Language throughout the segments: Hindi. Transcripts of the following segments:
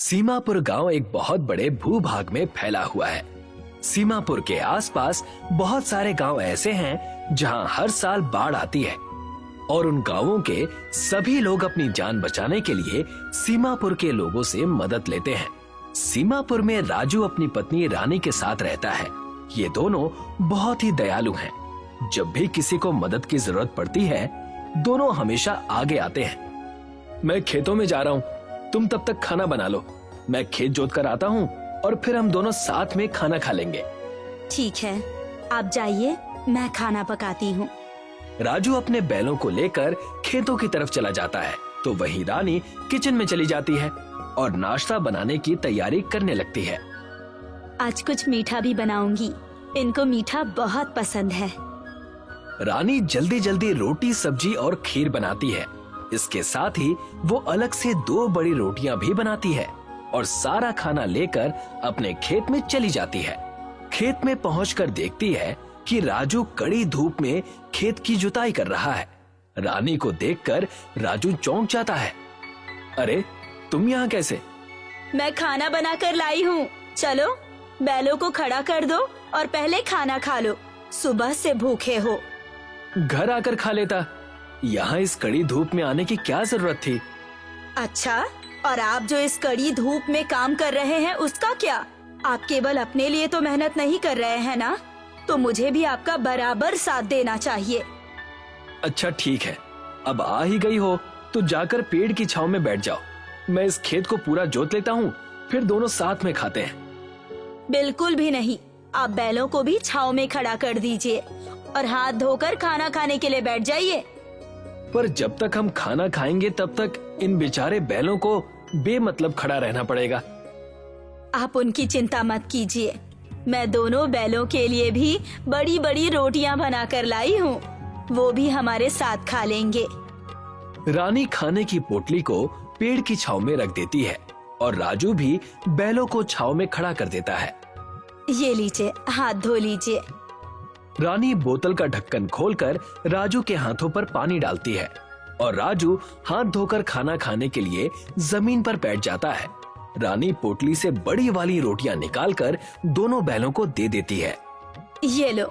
सीमापुर गांव एक बहुत बड़े भूभाग में फैला हुआ है। सीमापुर के आसपास बहुत सारे गांव ऐसे हैं जहां हर साल बाढ़ आती है और उन गांवों के सभी लोग अपनी जान बचाने के लिए सीमापुर के लोगों से मदद लेते हैं। सीमापुर में राजू अपनी पत्नी रानी के साथ रहता है। ये दोनों बहुत ही दयालु हैं। जब भी किसी को मदद की जरूरत पड़ती है, दोनों हमेशा आगे आते हैं। मैं खेतों में जा रहा हूँ, तुम तब तक खाना बना लो। मैं खेत जोत कर आता हूँ और फिर हम दोनों साथ में खाना खा लेंगे। ठीक है, आप जाइए, मैं खाना पकाती हूँ। राजू अपने बैलों को लेकर खेतों की तरफ चला जाता है तो वहीं रानी किचन में चली जाती है और नाश्ता बनाने की तैयारी करने लगती है। आज कुछ मीठा भी बनाऊंगी, इनको मीठा बहुत पसंद है। रानी जल्दी जल्दी रोटी, सब्जी और खीर बनाती है। इसके साथ ही वो अलग से 2 बड़ी रोटियां भी बनाती है और सारा खाना लेकर अपने खेत में चली जाती है। खेत में पहुंचकर देखती है कि राजू कड़ी धूप में खेत की जुताई कर रहा है। रानी को देखकर राजू चौंक जाता है। अरे, तुम यहाँ कैसे? मैं खाना बना कर लाई हूँ। चलो, बैलों को खड़ा कर दो और पहले खाना खा लो। सुबह से भूखे हो। घर आकर खा लेता। यहाँ इस कड़ी धूप में आने की क्या जरूरत थी? अच्छा, और आप जो इस कड़ी धूप में काम कर रहे हैं उसका क्या? आप केवल अपने लिए तो मेहनत नहीं कर रहे हैं ना, तो मुझे भी आपका बराबर साथ देना चाहिए। अच्छा ठीक है, अब आ ही गई हो तो जाकर पेड़ की छांव में बैठ जाओ। मैं इस खेत को पूरा जोत लेता हूँ, फिर दोनों साथ में खाते हैं। बिल्कुल भी नहीं, आप बैलों को भी छांव में खड़ा कर दीजिए और हाथ धोकर खाना खाने के लिए बैठ जाइए। पर जब तक हम खाना खाएंगे तब तक इन बेचारे बैलों को बेमतलब खड़ा रहना पड़ेगा। आप उनकी चिंता मत कीजिए, मैं दोनों बैलों के लिए भी बड़ी बड़ी रोटियां बनाकर लाई हूँ, वो भी हमारे साथ खा लेंगे। रानी खाने की पोटली को पेड़ की छांव में रख देती है और राजू भी बैलों को छांव में खड़ा कर देता है। ये लीजिए, हाथ धो लीजिए। रानी बोतल का ढक्कन खोलकर राजू के हाथों पर पानी डालती है और राजू हाथ धोकर खाना खाने के लिए जमीन पर बैठ जाता है। रानी पोटली से बड़ी वाली रोटियां निकालकर दोनों बैलों को दे देती है। ये लो,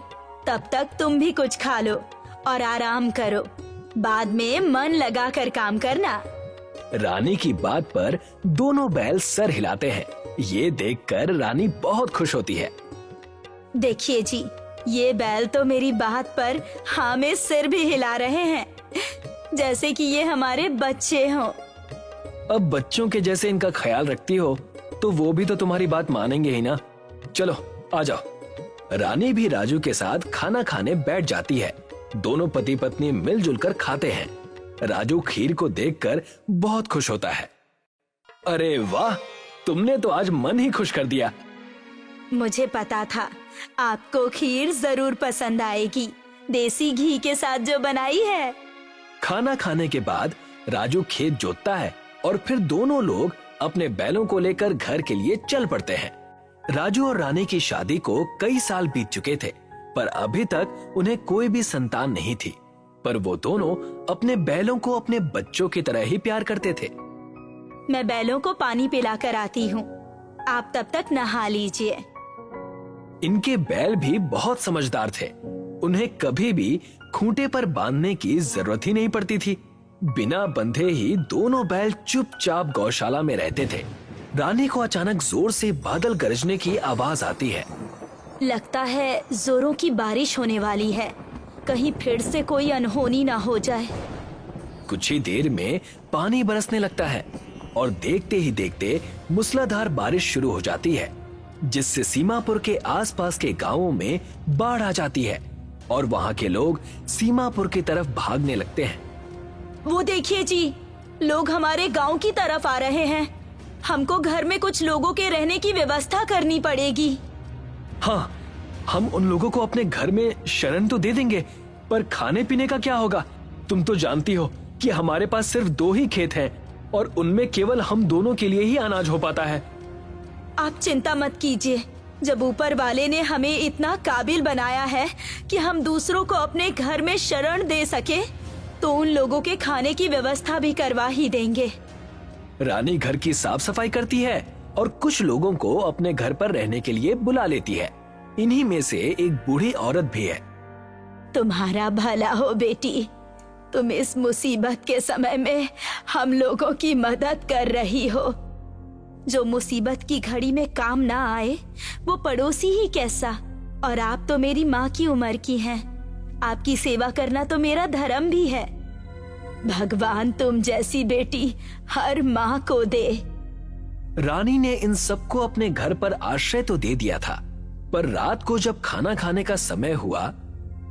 तब तक तुम भी कुछ खा लो और आराम करो। बाद में मन लगा कर काम करना। रानी की बात पर दोनों बैल सर हिलाते हैं। ये देखकर रानी बहुत खुश होती है। देखिए जी, ये बैल तो मेरी बात पर हाँ में सिर भी हिला रहे हैं, जैसे कि ये हमारे बच्चे हों। अब बच्चों के जैसे इनका ख्याल रखती हो तो वो भी तो तुम्हारी बात मानेंगे ही ना। चलो आ जाओ। रानी भी राजू के साथ खाना खाने बैठ जाती है। दोनों पति पत्नी मिलजुल कर खाते हैं। राजू खीर को देखकर बहुत खुश होता है। अरे वाह, तुमने तो आज मन ही खुश कर दिया। मुझे पता था आपको खीर जरूर पसंद आएगी, देसी घी के साथ जो बनाई है। खाना खाने के बाद राजू खेत जोतता है और फिर दोनों लोग अपने बैलों को लेकर घर के लिए चल पड़ते हैं। राजू और रानी की शादी को कई साल बीत चुके थे, पर अभी तक उन्हें कोई भी संतान नहीं थी। पर वो दोनों अपने बैलों को अपने बच्चों की तरह ही प्यार करते थे। मैं बैलों को पानी पिला कर आती हूँ, आप तब तक नहा लीजिए। इनके बैल भी बहुत समझदार थे। उन्हें कभी भी खूंटे पर बांधने की जरूरत ही नहीं पड़ती थी। बिना बंधे ही दोनों बैल चुपचाप गौशाला में रहते थे। रानी को अचानक जोर से बादल गरजने की आवाज आती है। लगता है जोरों की बारिश होने वाली है, कहीं फिर से कोई अनहोनी ना हो जाए। कुछ ही देर में पानी बरसने लगता है और देखते ही देखते मूसलाधार बारिश शुरू हो जाती है, जिससे सीमापुर के आसपास के गांवों में बाढ़ आ जाती है और वहां के लोग सीमापुर की तरफ भागने लगते हैं। वो देखिए जी, लोग हमारे गांव की तरफ आ रहे हैं। हमको घर में कुछ लोगों के रहने की व्यवस्था करनी पड़ेगी। हाँ, हम उन लोगों को अपने घर में शरण तो दे देंगे, पर खाने पीने का क्या होगा? तुम तो जानती हो कि हमारे पास सिर्फ 2 ही खेत हैं और उनमें केवल हम दोनों के लिए ही अनाज हो पाता है। आप चिंता मत कीजिए, जब ऊपर वाले ने हमें इतना काबिल बनाया है कि हम दूसरों को अपने घर में शरण दे सके, तो उन लोगों के खाने की व्यवस्था भी करवा ही देंगे। रानी घर की साफ सफाई करती है और कुछ लोगों को अपने घर पर रहने के लिए बुला लेती है। इन्हीं में से एक बूढ़ी औरत भी है। तुम्हारा भला हो बेटी, तुम इस मुसीबत के समय में हम लोगों की मदद कर रही हो। जो मुसीबत की घड़ी में काम ना आए वो पड़ोसी ही कैसा, और आप तो मेरी माँ की उम्र की हैं। आपकी सेवा करना तो मेरा धर्म भी है। भगवान तुम जैसी बेटी हर माँ को दे। रानी ने इन सबको अपने घर पर आश्रय तो दे दिया था, पर रात को जब खाना खाने का समय हुआ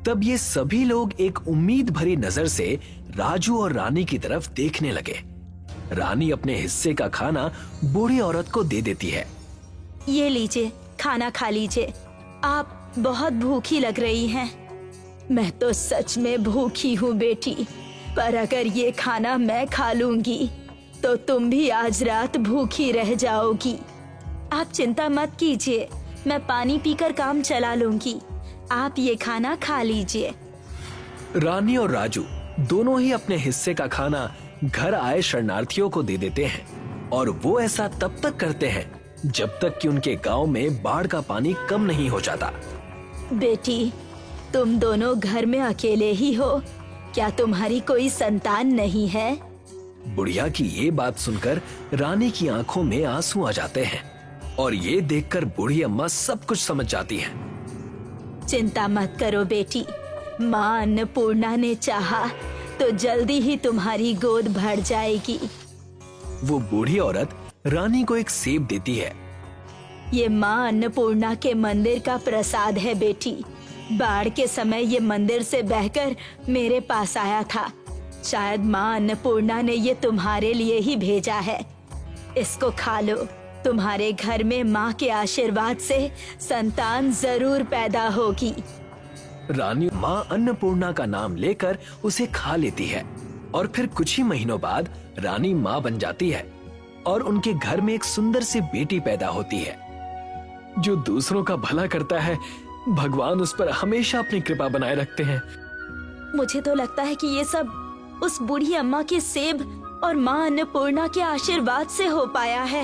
तब ये सभी लोग एक उम्मीद भरी नजर से राजू और रानी की तरफ देखने लगे। रानी अपने हिस्से का खाना बूढ़ी औरत को दे देती है। ये लीजिए, खाना खा लीजिए। आप बहुत भूखी लग रही हैं। मैं तो सच में भूखी हूँ बेटी, पर अगर ये खाना मैं खा लूंगी तो तुम भी आज रात भूखी रह जाओगी। आप चिंता मत कीजिए, मैं पानी पीकर काम चला लूंगी। आप ये खाना खा लीजिए। रानी और राजू दोनों ही अपने हिस्से का खाना घर आए शरणार्थियों को दे देते हैं, और वो ऐसा तब तक करते हैं जब तक कि उनके गांव में बाढ़ का पानी कम नहीं हो जाता। बेटी, तुम दोनों घर में अकेले ही हो क्या? तुम्हारी कोई संतान नहीं है? बुढ़िया की ये बात सुनकर रानी की आंखों में आंसू आ जाते हैं, और ये देखकर बूढ़ी अम्मा सब कुछ समझ जाती हैं। चिंता मत करो बेटी, माँ अन्नपूर्णा ने चाहा तो जल्दी ही तुम्हारी गोद भर जाएगी। वो बूढ़ी औरत रानी को एक सेब देती है। ये माँ अन्नपूर्णा के मंदिर का प्रसाद है बेटी। बाढ़ के समय ये मंदिर से बहकर मेरे पास आया था। शायद माँ अन्नपूर्णा ने ये तुम्हारे लिए ही भेजा है। इसको खा लो। तुम्हारे घर में माँ के आशीर्वाद से संतान जरूर पैदा होगी। रानी माँ अन्नपूर्णा का नाम लेकर उसे खा लेती है, और फिर कुछ ही महीनों बाद रानी माँ बन जाती है और उनके घर में एक सुंदर सी बेटी पैदा होती है। जो दूसरों का भला करता है, भगवान उस पर हमेशा अपनी कृपा बनाए रखते हैं। मुझे तो लगता है कि ये सब उस बूढ़ी अम्मा के सेब और माँ अन्नपूर्णा के आशीर्वाद से हो पाया है।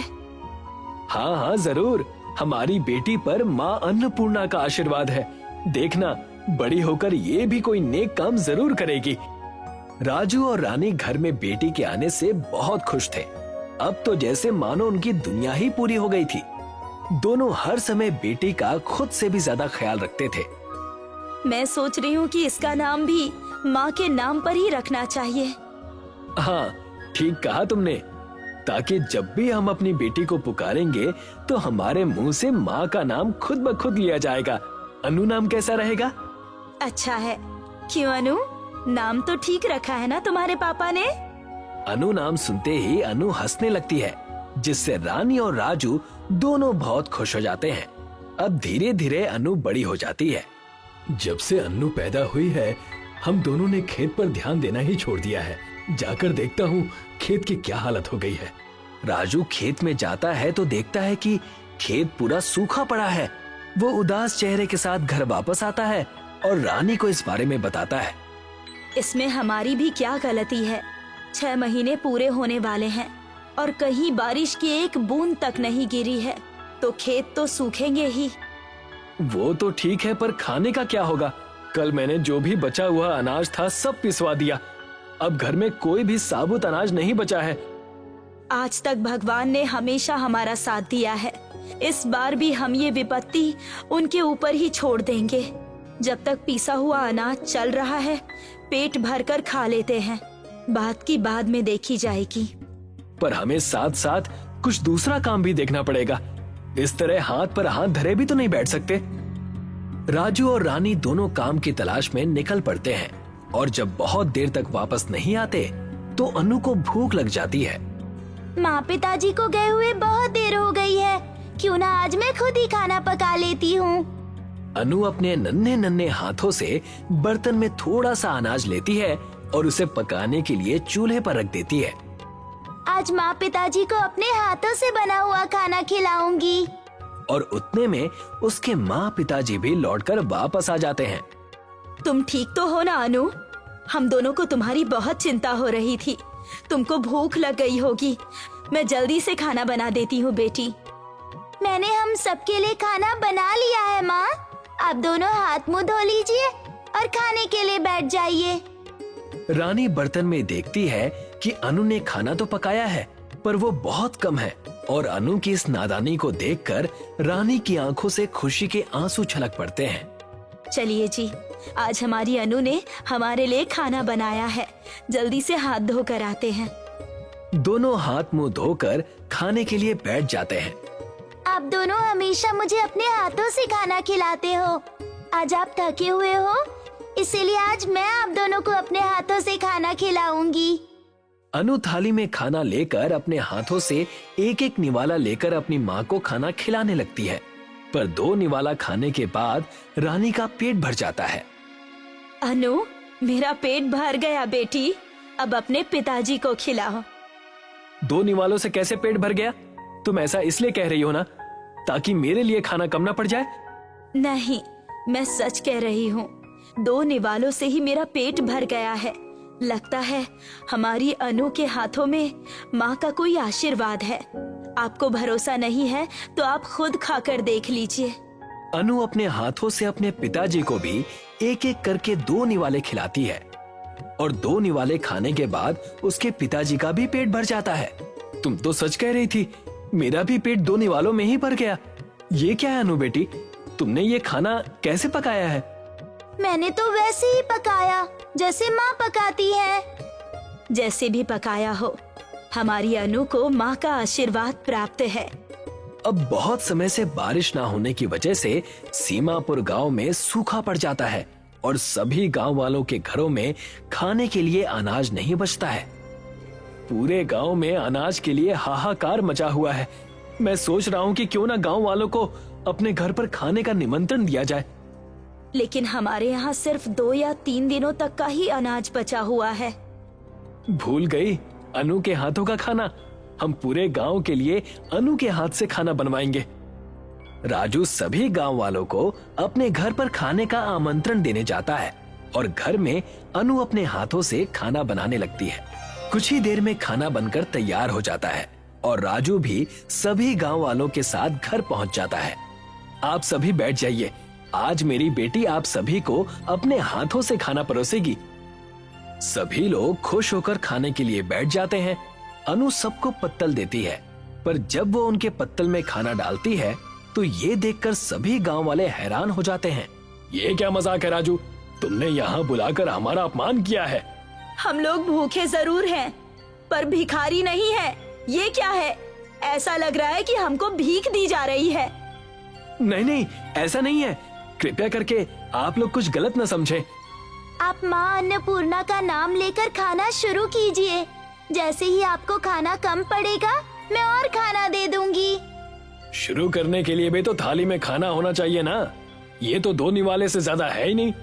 हाँ हाँ जरूर, हमारी बेटी पर माँ अन्नपूर्णा का आशीर्वाद है। देखना, बड़ी होकर ये भी कोई नेक काम जरूर करेगी। राजू और रानी घर में बेटी के आने से बहुत खुश थे। अब तो जैसे मानो उनकी दुनिया ही पूरी हो गई थी। दोनों हर समय बेटी का खुद से भी ज्यादा ख्याल रखते थे। मैं सोच रही हूँ कि इसका नाम भी माँ के नाम पर ही रखना चाहिए। हाँ, ठीक कहा तुमने, ताकि जब भी हम अपनी बेटी को पुकारेंगे तो हमारे मुंह से माँ का नाम खुद ब खुद लिया जाएगा। अनु नाम कैसा रहेगा? अच्छा है। क्यों अनु? नाम तो ठीक रखा है ना तुम्हारे पापा ने? अनु नाम सुनते ही अनु हंसने लगती है, जिससे रानी और राजू दोनों बहुत खुश हो जाते हैं। अब धीरे धीरे अनु बड़ी हो जाती है। जब से अनु पैदा हुई है, हम दोनों ने खेत पर ध्यान देना ही छोड़ दिया है। जाकर देखता हूँ खेत की क्या हालत हो गई है। राजू खेत में जाता है तो देखता है कि खेत पूरा सूखा पड़ा है। वो उदास चेहरे के साथ घर वापस आता है और रानी को इस बारे में बताता है। इसमें हमारी भी क्या गलती है? 6 महीने पूरे होने वाले हैं और कहीं बारिश की एक बूंद तक नहीं गिरी है, तो खेत तो सूखेंगे ही। वो तो ठीक है, पर खाने का क्या होगा? कल मैंने जो भी बचा हुआ अनाज था सब पिसवा दिया। अब घर में कोई भी साबुत अनाज नहीं बचा है। आज तक भगवान ने हमेशा हमारा साथ दिया है। इस बार भी हम ये विपत्ति उनके ऊपर ही छोड़ देंगे। जब तक पिसा हुआ अनाज चल रहा है, पेट भरकर खा लेते हैं। बात की बाद में देखी जाएगी। पर हमें साथ साथ कुछ दूसरा काम भी देखना पड़ेगा। इस तरह हाथ पर हाथ धरे भी तो नहीं बैठ सकते। राजू और रानी दोनों काम की तलाश में निकल पड़ते हैं, और जब बहुत देर तक वापस नहीं आते तो अनु को भूख लग जाती है। माँ पिताजी को गए हुए बहुत देर हो गई है, क्यों ना आज मैं खुद ही खाना पका लेती हूँ। अनु अपने नन्हे नन्हे हाथों से बर्तन में थोड़ा सा अनाज लेती है और उसे पकाने के लिए चूल्हे पर रख देती है। आज माँ पिताजी को अपने हाथों से बना हुआ खाना खिलाऊंगी। और उतने में उसके माँ पिताजी भी लौटकर वापस आ जाते हैं। तुम ठीक तो हो ना अनु? हम दोनों को तुम्हारी बहुत चिंता हो रही थी। तुमको भूख लग गई होगी। मैं जल्दी से खाना बना देती हूँ बेटी। मैंने हम सबके लिए खाना बना लिया है माँ। आप दोनों हाथ मुंह धो लीजिए और खाने के लिए बैठ जाइए। रानी बर्तन में देखती है कि अनु ने खाना तो पकाया है पर वो बहुत कम है, और अनु की इस नादानी को देखकर रानी की आंखों से खुशी के आंसू छलक पड़ते हैं। चलिए जी, आज हमारी अनु ने हमारे लिए खाना बनाया है, जल्दी से हाथ धो कर आते हैं। दोनों हाथ मुंह धोकर खाने के लिए बैठ जाते हैं। आप दोनों हमेशा मुझे अपने हाथों से खाना खिलाते हो। आज आप थके हुए हो, इसीलिए आज मैं आप दोनों को अपने हाथों से खाना खिलाऊंगी। अनु थाली में खाना लेकर अपने हाथों से एक एक निवाला लेकर अपनी माँ को खाना खिलाने लगती है, पर 2 निवाला खाने के बाद रानी का पेट भर जाता है। अनु, मेरा पेट भर गया बेटी, अब अपने पिताजी को खिलाओ। 2 निवालों से कैसे पेट भर गया? तुम ऐसा इसलिए कह रही हो ना ताकि मेरे लिए खाना कम ना पड़ जाए? नहीं, मैं सच कह रही हूँ। 2 निवालों से ही मेरा पेट भर गया है। लगता है हमारी अनु के हाथों में माँ का कोई आशीर्वाद है। आपको भरोसा नहीं है तो आप खुद खाकर देख लीजिए। अनु अपने हाथों से अपने पिताजी को भी एक एक करके 2 निवाले खिलाती है, और 2 निवाले खाने के बाद उसके पिताजी का भी पेट भर जाता है। तुम तो सच कह रही थी, मेरा भी पेट 2 निवालों में ही भर गया। ये क्या है अनु बेटी, तुमने ये खाना कैसे पकाया है? मैंने तो वैसे ही पकाया जैसे माँ पकाती है। जैसे भी पकाया हो, हमारी अनु को माँ का आशीर्वाद प्राप्त है। अब बहुत समय से बारिश ना होने की वजह से सीमापुर गांव में सूखा पड़ जाता है, और सभी गांव वालों के घरों में खाने के लिए अनाज नहीं बचता है। पूरे गांव में अनाज के लिए हाहाकार मचा हुआ है। मैं सोच रहा हूँ कि क्यों ना गांव वालों को अपने घर पर खाने का निमंत्रण दिया जाए। लेकिन हमारे यहाँ सिर्फ 2 या 3 दिनों तक का ही अनाज बचा हुआ है। भूल गई अनु के हाथों का खाना। हम पूरे गांव के लिए अनु के हाथ से खाना बनवाएंगे। राजू सभी गांव वालों को अपने घर पर खाने का आमंत्रण देने जाता है, और घर में अनु अपने हाथों से खाना बनाने लगती है। कुछ ही देर में खाना बनकर तैयार हो जाता है, और राजू भी सभी गांव वालों के साथ घर पहुंच जाता है। आप सभी बैठ जाइए, आज मेरी बेटी आप सभी को अपने हाथों से खाना परोसेगी। सभी लोग खुश होकर खाने के लिए बैठ जाते हैं। अनु सबको पत्तल देती है, पर जब वो उनके पत्तल में खाना डालती है तो ये देखकर सभी गांव वाले हैरान हो जाते हैं। ये क्या मजाक है राजू, तुमने यहाँ बुलाकर हमारा अपमान किया है। हम लोग भूखे जरूर हैं, पर भिखारी नहीं है। ये क्या है? ऐसा लग रहा है कि हमको भीख दी जा रही है। नहीं नहीं, ऐसा नहीं है, कृपया करके आप लोग कुछ गलत न समझे। आप माँ अन्नपूर्णा का नाम लेकर खाना शुरू कीजिए। जैसे ही आपको खाना कम पड़ेगा, मैं और खाना दे दूंगी। शुरू करने के लिए भी तो थाली में खाना होना चाहिए ना। ये तो 2 निवाले से ज्यादा है ही नहीं।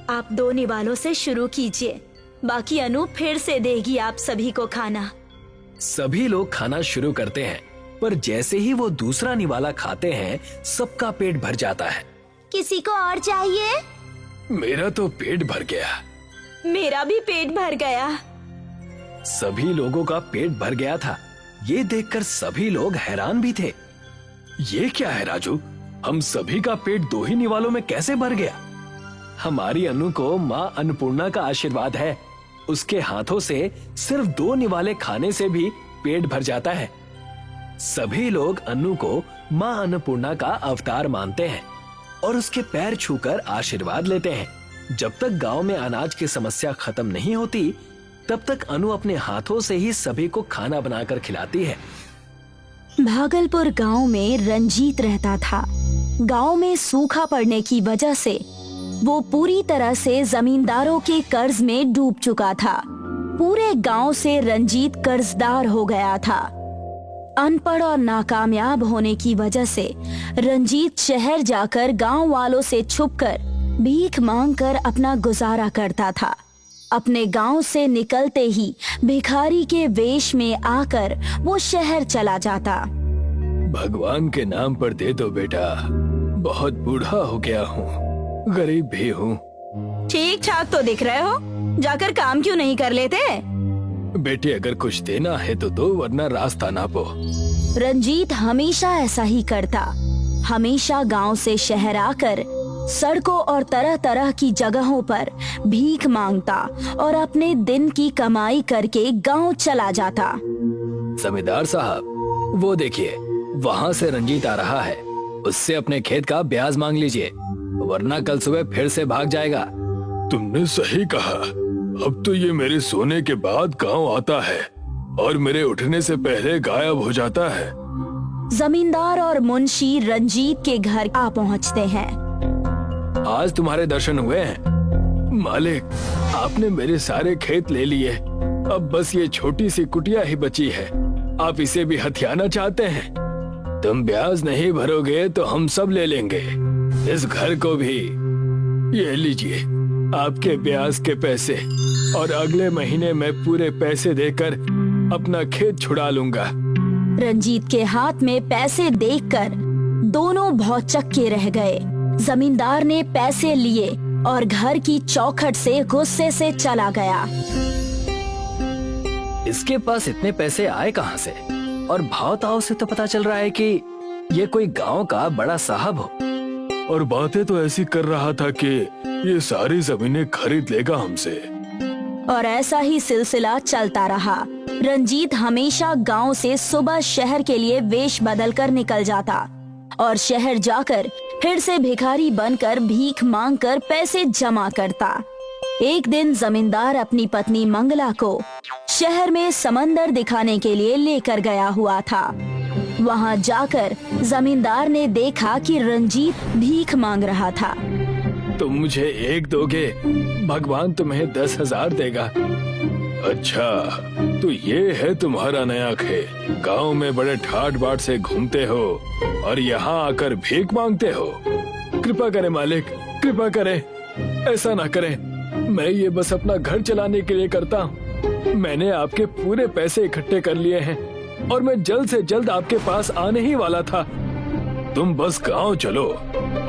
आप 2 निवालों से शुरू कीजिए, बाकी अनु फिर से देगी आप सभी को खाना। सभी लोग खाना शुरू करते हैं, पर जैसे ही वो दूसरा निवाला खाते हैं, सबका पेट भर जाता है। किसी को और चाहिए? मेरा तो पेट भर गया। मेरा भी पेट भर गया। सभी लोगों का पेट भर गया था। ये देखकर सभी लोग हैरान भी थे। ये क्या है राजू, हम सभी का पेट 2 ही निवालों में कैसे भर गया? हमारी अनु को माँ अन्नपूर्णा का आशीर्वाद है। उसके हाथों से सिर्फ 2 निवाले खाने से भी पेट भर जाता है। सभी लोग अनु को माँ अन्नपूर्णा का अवतार मानते हैं और उसके पैर छूकर आशीर्वाद लेते हैं। जब तक गांव में अनाज की समस्या खत्म नहीं होती, तब तक अनु अपने हाथों से ही सभी को खाना बनाकर खिलाती है। भागलपुर गांव में रंजीत रहता था। गांव में सूखा पड़ने की वजह से वो पूरी तरह से जमींदारों के कर्ज में डूब चुका था। पूरे गांव से रंजीत कर्जदार हो गया था। अनपढ़ और नाकामयाब होने की वजह से रंजीत शहर जाकर गांव वालों से छुपकर भीख मांगकर अपना गुजारा करता था। अपने गांव से निकलते ही भिखारी के वेश में आकर वो शहर चला जाता। भगवान के नाम पर दे दो बेटा, बहुत बूढ़ा हो गया हूँ, गरीब भी हूँ। ठीक ठाक तो दिख रहे हो, जाकर काम क्यों नहीं कर लेते? बेटी अगर कुछ देना है तो दो, वरना रास्ता नापो। रंजीत हमेशा ऐसा ही करता। हमेशा गांव से शहर आकर सड़कों और तरह तरह की जगहों पर भीख मांगता और अपने दिन की कमाई करके गांव चला जाता। जमींदार साहब, वो देखिए, वहाँ से रंजीत आ रहा है। उससे अपने खेत का ब्याज मांग लीजिए, वरना कल सुबह फिर से भाग जाएगा। तुमने सही कहा। अब तो ये मेरे सोने के बाद गांव आता है और मेरे उठने से पहले गायब हो जाता है। जमींदार और मुंशी रंजीत के घर आ पहुंचते हैं। आज तुम्हारे दर्शन हुए हैं। मालिक, आपने मेरे सारे खेत ले लिए। अब बस ये छोटी सी कुटिया ही बची है। आप इसे भी हथियाना चाहते हैं? तुम ब्याज नहीं भरोगे तो हम सब ले लेंगे, इस घर को भी। ये लीजिए आपके ब्याज के पैसे, और अगले महीने मैं पूरे पैसे देकर अपना खेत छुड़ा लूंगा। रंजीत के हाथ में पैसे देखकर दोनों भौचक्के रह गए। जमींदार ने पैसे लिए और घर की चौखट से गुस्से से चला गया। इसके पास इतने पैसे आए कहाँ से? और भाव ताव से तो पता चल रहा है कि ये कोई गांव का बड़ा साहब हो। और बातें तो ऐसी कर रहा था कि ये सारी जमीनें खरीद लेगा हमसे। और ऐसा ही सिलसिला चलता रहा। रंजीत हमेशा गांव से सुबह शहर के लिए वेश बदल कर निकल जाता और शहर जाकर फिर से भिखारी बनकर भीख मांगकर पैसे जमा करता। एक दिन जमींदार अपनी पत्नी मंगला को शहर में समंदर दिखाने के लिए लेकर गया हुआ था। वहां जाकर जमींदार ने देखा कि रंजीत भीख मांग रहा था। तुम मुझे एक दोगे, भगवान तुम्हें 10,000 देगा। अच्छा, तो ये है तुम्हारा नया खेत। गांव में बड़े ठाट बाट से घूमते हो और यहाँ आकर भीख मांगते हो। कृपा करें मालिक, कृपा करें, ऐसा ना करें। मैं ये बस अपना घर चलाने के लिए करता हूँ। मैंने आपके पूरे पैसे इकट्ठे कर लिए हैं और मैं जल्द से जल्द आपके पास आने ही वाला था। तुम बस गांव चलो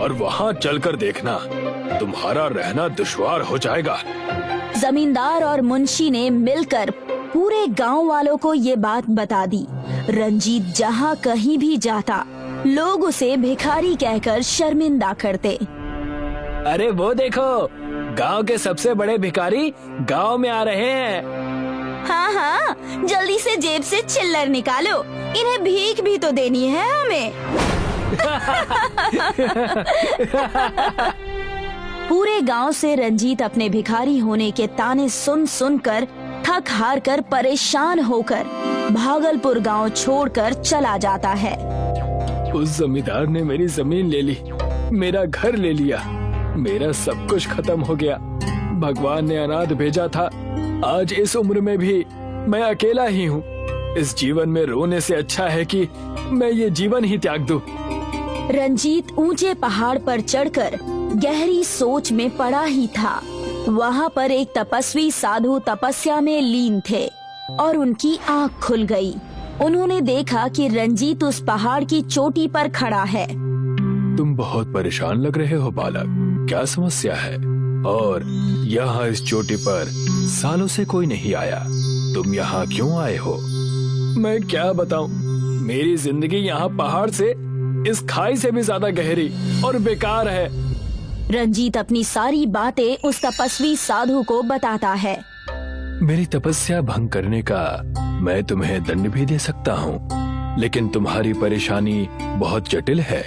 और वहाँ चलकर देखना, तुम्हारा रहना दुश्वार हो जाएगा। जमींदार और मुंशी ने मिलकर पूरे गांव वालों को ये बात बता दी। रंजीत जहाँ कहीं भी जाता, लोग उसे भिखारी कहकर शर्मिंदा करते। अरे वो देखो, गांव के सबसे बड़े भिखारी गांव में आ रहे हैं। हाँ हाँ, जल्दी से जेब से चिल्लर निकालो, इन्हें भीख भी तो देनी है हमें। पूरे गांव से रंजीत अपने भिखारी होने के ताने सुन सुनकर थक हार कर परेशान होकर भागलपुर गांव छोड़कर चला जाता है। उस जमींदार ने मेरी जमीन ले ली, मेरा घर ले लिया, मेरा सब कुछ खत्म हो गया। भगवान ने अनाथ भेजा था। आज इस उम्र में भी मैं अकेला ही हूँ। इस जीवन में रोने से अच्छा है कि मैं ये जीवन ही त्याग दूं। रंजीत ऊंचे पहाड़ पर चढ़कर गहरी सोच में पड़ा ही था। वहाँ पर एक तपस्वी साधु तपस्या में लीन थे और उनकी आँख खुल गई। उन्होंने देखा कि रंजीत उस पहाड़ की चोटी पर खड़ा है। तुम बहुत परेशान लग रहे हो बालक, क्या समस्या है? और यहाँ इस चोटी पर सालों से कोई नहीं आया, तुम यहाँ क्यों आए हो? मैं क्या बताऊं, मेरी जिंदगी यहाँ पहाड़ से, इस खाई से भी ज्यादा गहरी और बेकार है। रंजीत अपनी सारी बातें उस तपस्वी साधु को बताता है। मेरी तपस्या भंग करने का मैं तुम्हें दंड भी दे सकता हूँ, लेकिन तुम्हारी परेशानी बहुत जटिल है,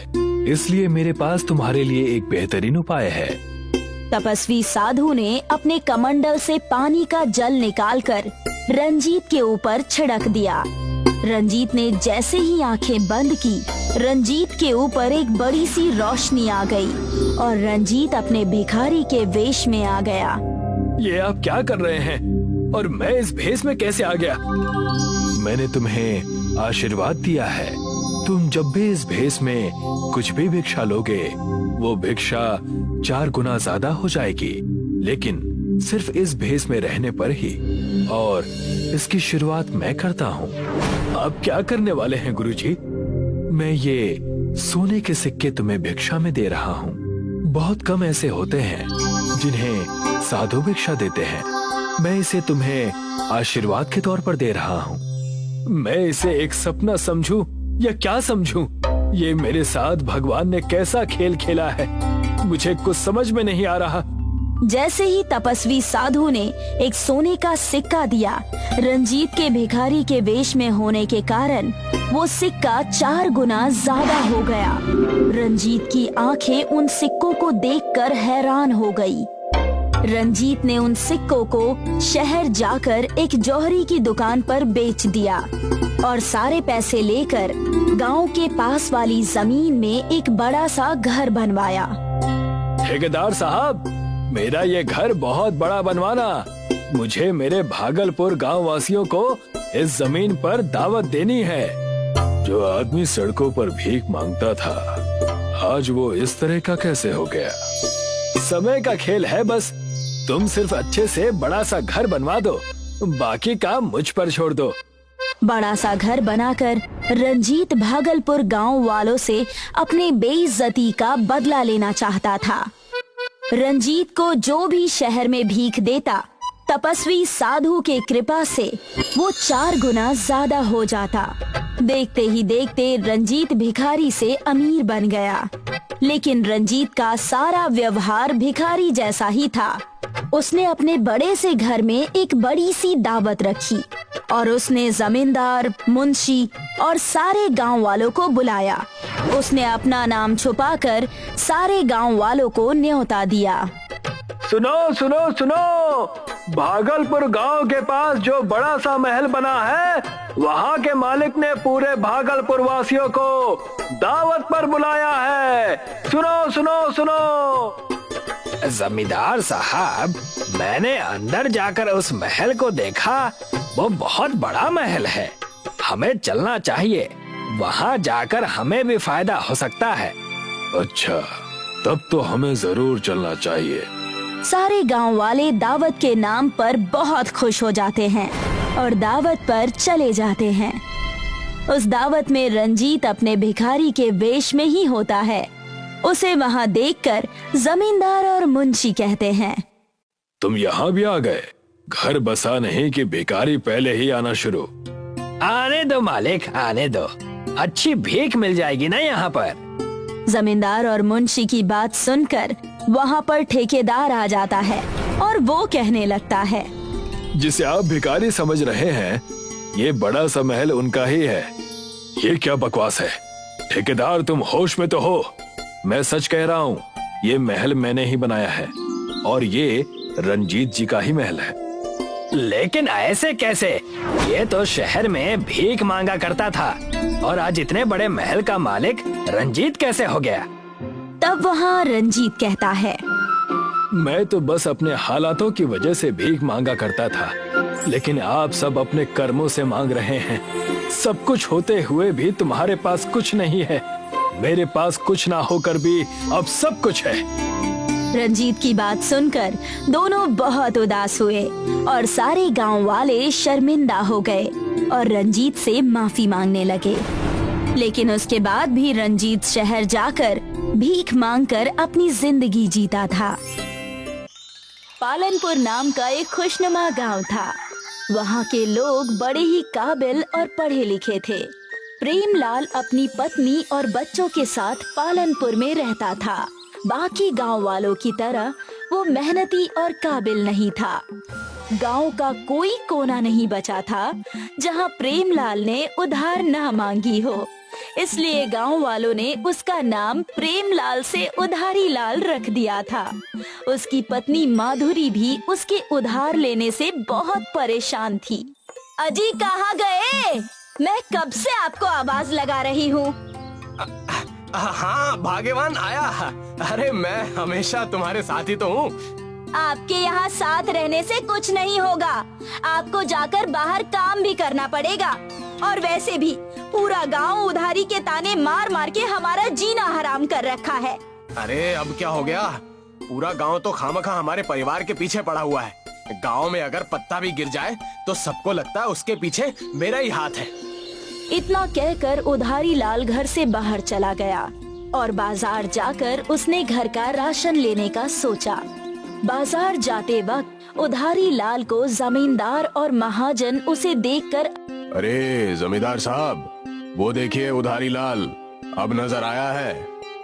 इसलिए मेरे पास तुम्हारे लिए एक बेहतरीन उपाय है। तपस्वी साधु ने अपने कमंडल से पानी का जल निकालकर रंजीत के ऊपर छिड़क दिया। रंजीत ने जैसे ही आंखें बंद की, रंजीत के ऊपर एक बड़ी सी रोशनी आ गई और रंजीत अपने भिखारी के वेश में आ गया। ये आप क्या कर रहे हैं और मैं इस भेष में कैसे आ गया? मैंने तुम्हें आशीर्वाद दिया है, तुम जब भी इस भेष में कुछ भी भिक्षा लोगे, वो भिक्षा 4 गुना ज्यादा हो जाएगी, लेकिन सिर्फ इस भेष में रहने पर ही। और इसकी शुरुआत मैं करता हूँ। आप क्या करने वाले हैं गुरुजी? मैं ये सोने के सिक्के तुम्हें भिक्षा में दे रहा हूँ। बहुत कम ऐसे होते हैं जिन्हें साधु भिक्षा देते हैं। मैं इसे तुम्हें आशीर्वाद के तौर पर दे रहा हूँ। मैं इसे एक सपना समझूं या क्या समझूं? ये मेरे साथ भगवान ने कैसा खेल खेला है, मुझे कुछ समझ में नहीं आ रहा। जैसे ही तपस्वी साधु ने एक सोने का सिक्का दिया, रंजीत के भिखारी के वेश में होने के कारण वो सिक्का 4 गुना ज्यादा हो गया। रंजीत की आंखें उन सिक्कों को देखकर हैरान हो गई। रंजीत ने उन सिक्कों को शहर जाकर एक जौहरी की दुकान पर बेच दिया और सारे पैसे लेकर गांव के पास वाली जमीन में एक बड़ा सा घर बनवाया। ठेकेदार साहब, मेरा ये घर बहुत बड़ा बनवाना। मुझे मेरे भागलपुर गांव वासियों को इस जमीन पर दावत देनी है। जो आदमी सड़कों पर भीख मांगता था, आज वो इस तरह का कैसे हो गया? समय का खेल है बस। तुम सिर्फ अच्छे से बड़ा सा घर बनवा दो, बाकी काम मुझ पर छोड़ दो। बड़ा सा घर बनाकर रंजीत भागलपुर गांव वालों से अपने बेइज्जती का बदला लेना चाहता था। रंजीत को जो भी शहर में भीख देता, तपस्वी साधु के कृपा से वो 4 गुना ज्यादा हो जाता। देखते ही देखते रंजीत भिखारी से अमीर बन गया। लेकिन रंजीत का सारा व्यवहार भिखारी जैसा ही था। उसने अपने बड़े से घर में एक बड़ी सी दावत रखी और उसने जमींदार, मुंशी और सारे गांव वालों को बुलाया। उसने अपना नाम छुपाकर सारे गांव वालों को न्योता दिया। सुनो सुनो सुनो, भागलपुर गांव के पास जो बड़ा सा महल बना है, वहाँ के मालिक ने पूरे भागलपुर वासियों को दावत पर बुलाया है। सुनो सुनो सुनो। जमींदार साहब, मैंने अंदर जाकर उस महल को देखा। वो बहुत बड़ा महल है, हमें चलना चाहिए। वहाँ जाकर हमें भी फायदा हो सकता है। अच्छा, तब तो हमें जरूर चलना चाहिए। सारे गांव वाले दावत के नाम पर बहुत खुश हो जाते हैं और दावत पर चले जाते हैं। उस दावत में रंजीत अपने भिखारी के वेश में ही होता है। उसे वहाँ देखकर जमींदार और मुंशी कहते हैं, तुम यहाँ भी आ गए? घर बसा नहीं कि भिखारी पहले ही आना शुरू? आने दो मालिक, आने दो। अच्छी भीख मिल जाएगी ना यहाँ पर। जमींदार और मुंशी की बात सुनकर वहाँ पर ठेकेदार आ जाता है और वो कहने लगता है, जिसे आप भिखारी समझ रहे हैं, ये बड़ा सा महल उनका ही है। ये क्या बकवास है? ठेकेदार, तुम होश में तो हो? मैं सच कह रहा हूँ, ये महल मैंने ही बनाया है और ये रंजीत जी का ही महल है। लेकिन ऐसे कैसे? ये तो शहर में भीख मांगा करता था और आज इतने बड़े महल का मालिक रंजीत कैसे हो गया? तब वहाँ रंजीत कहता है, मैं तो बस अपने हालातों की वजह से भीख मांगा करता था, लेकिन आप सब अपने कर्मों से मांग रहे हैं। सब कुछ होते हुए भी तुम्हारे पास कुछ नहीं है। मेरे पास कुछ ना होकर भी अब सब कुछ है। रंजीत की बात सुनकर दोनों बहुत उदास हुए और सारे गांव वाले शर्मिंदा हो गए और रंजीत से माफी मांगने लगे। लेकिन उसके बाद भी रंजीत शहर जाकर भीख मांगकर अपनी जिंदगी जीता था। पालनपुर नाम का एक खुशनुमा गांव था। वहाँ के लोग बड़े ही काबिल और पढ़े लिखे थे। प्रेमलाल अपनी पत्नी और बच्चों के साथ पालनपुर में रहता था। बाकी गांव वालों की तरह वो मेहनती और काबिल नहीं था। गांव का कोई कोना नहीं बचा था जहां प्रेमलाल ने उधार ना मांगी हो। इसलिए गांव वालों ने उसका नाम प्रेमलाल से उधारी लाल रख दिया था। उसकी पत्नी माधुरी भी उसके उधार लेने से बहुत परेशान थी। अजी, कहाँ गए? मैं कब से आपको आवाज लगा रही हूँ। हाँ भाग्यवान आया। अरे मैं हमेशा तुम्हारे साथ ही तो हूँ। आपके यहाँ साथ रहने से कुछ नहीं होगा। आपको जाकर बाहर काम भी करना पड़ेगा। और वैसे भी पूरा गांव उधारी के ताने मार मार के हमारा जीना हराम कर रखा है। अरे अब क्या हो गया? पूरा गांव तो खामखा हमारे परिवार के पीछे पड़ा हुआ है। गांव में अगर पत्ता भी गिर जाए तो सबको लगता है उसके पीछे मेरा ही हाथ है। इतना कहकर उधारी लाल घर से बाहर चला गया और बाजार जाकर उसने घर का राशन लेने का सोचा। बाजार जाते वक्त उधारी लाल को जमींदार और महाजन उसे देखकर अरे जमींदार साहब, वो देखिए उधारी लाल अब नजर आया है।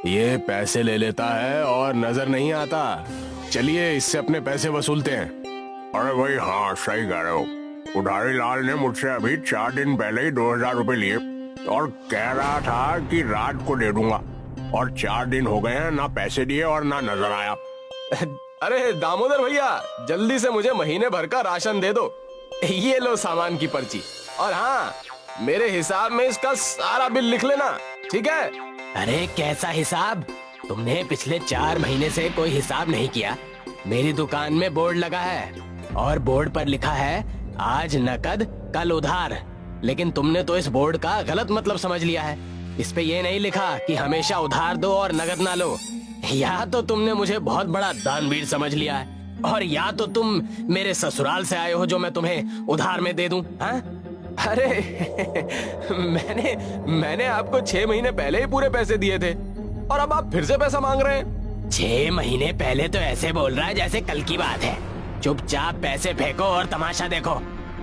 ये पैसे ले लेता है और नजर नहीं आता। चलिए इससे अपने पैसे वसूलते हैं। अरे भाई हाँ, सही कह रहे हो। उधारी लाल ने मुझसे अभी 4 दिन पहले ही 2000 रुपए लिए और कह रहा था कि रात को दे दूंगा, और 4 दिन हो गए हैं, ना पैसे दिए और ना नजर आया। अरे दामोदर भैया, जल्दी से मुझे महीने भर का राशन दे दो। ये लो सामान की पर्ची, और हाँ, मेरे हिसाब में इसका सारा बिल लिख लेना, ठीक है? अरे कैसा हिसाब? तुमने पिछले 4 महीने से कोई हिसाब नहीं किया। मेरी दुकान में बोर्ड लगा है और बोर्ड पर लिखा है आज नकद कल उधार, लेकिन तुमने तो इस बोर्ड का गलत मतलब समझ लिया है। इस पे ये नहीं लिखा कि हमेशा उधार दो और नगद ना लो। या तो तुमने मुझे बहुत बड़ा दानवीर समझ लिया है, और या तो तुम मेरे ससुराल से आए हो जो मैं तुम्हें उधार में दे दूं। हाँ? अरे मैंने आपको 6 महीने पहले ही पूरे पैसे दिए थे, और अब आप फिर से पैसा मांग रहे हैं। 6 महीने पहले तो ऐसे बोल रहा है जैसे कल की बात है। चुपचाप पैसे फेंको और तमाशा देखो।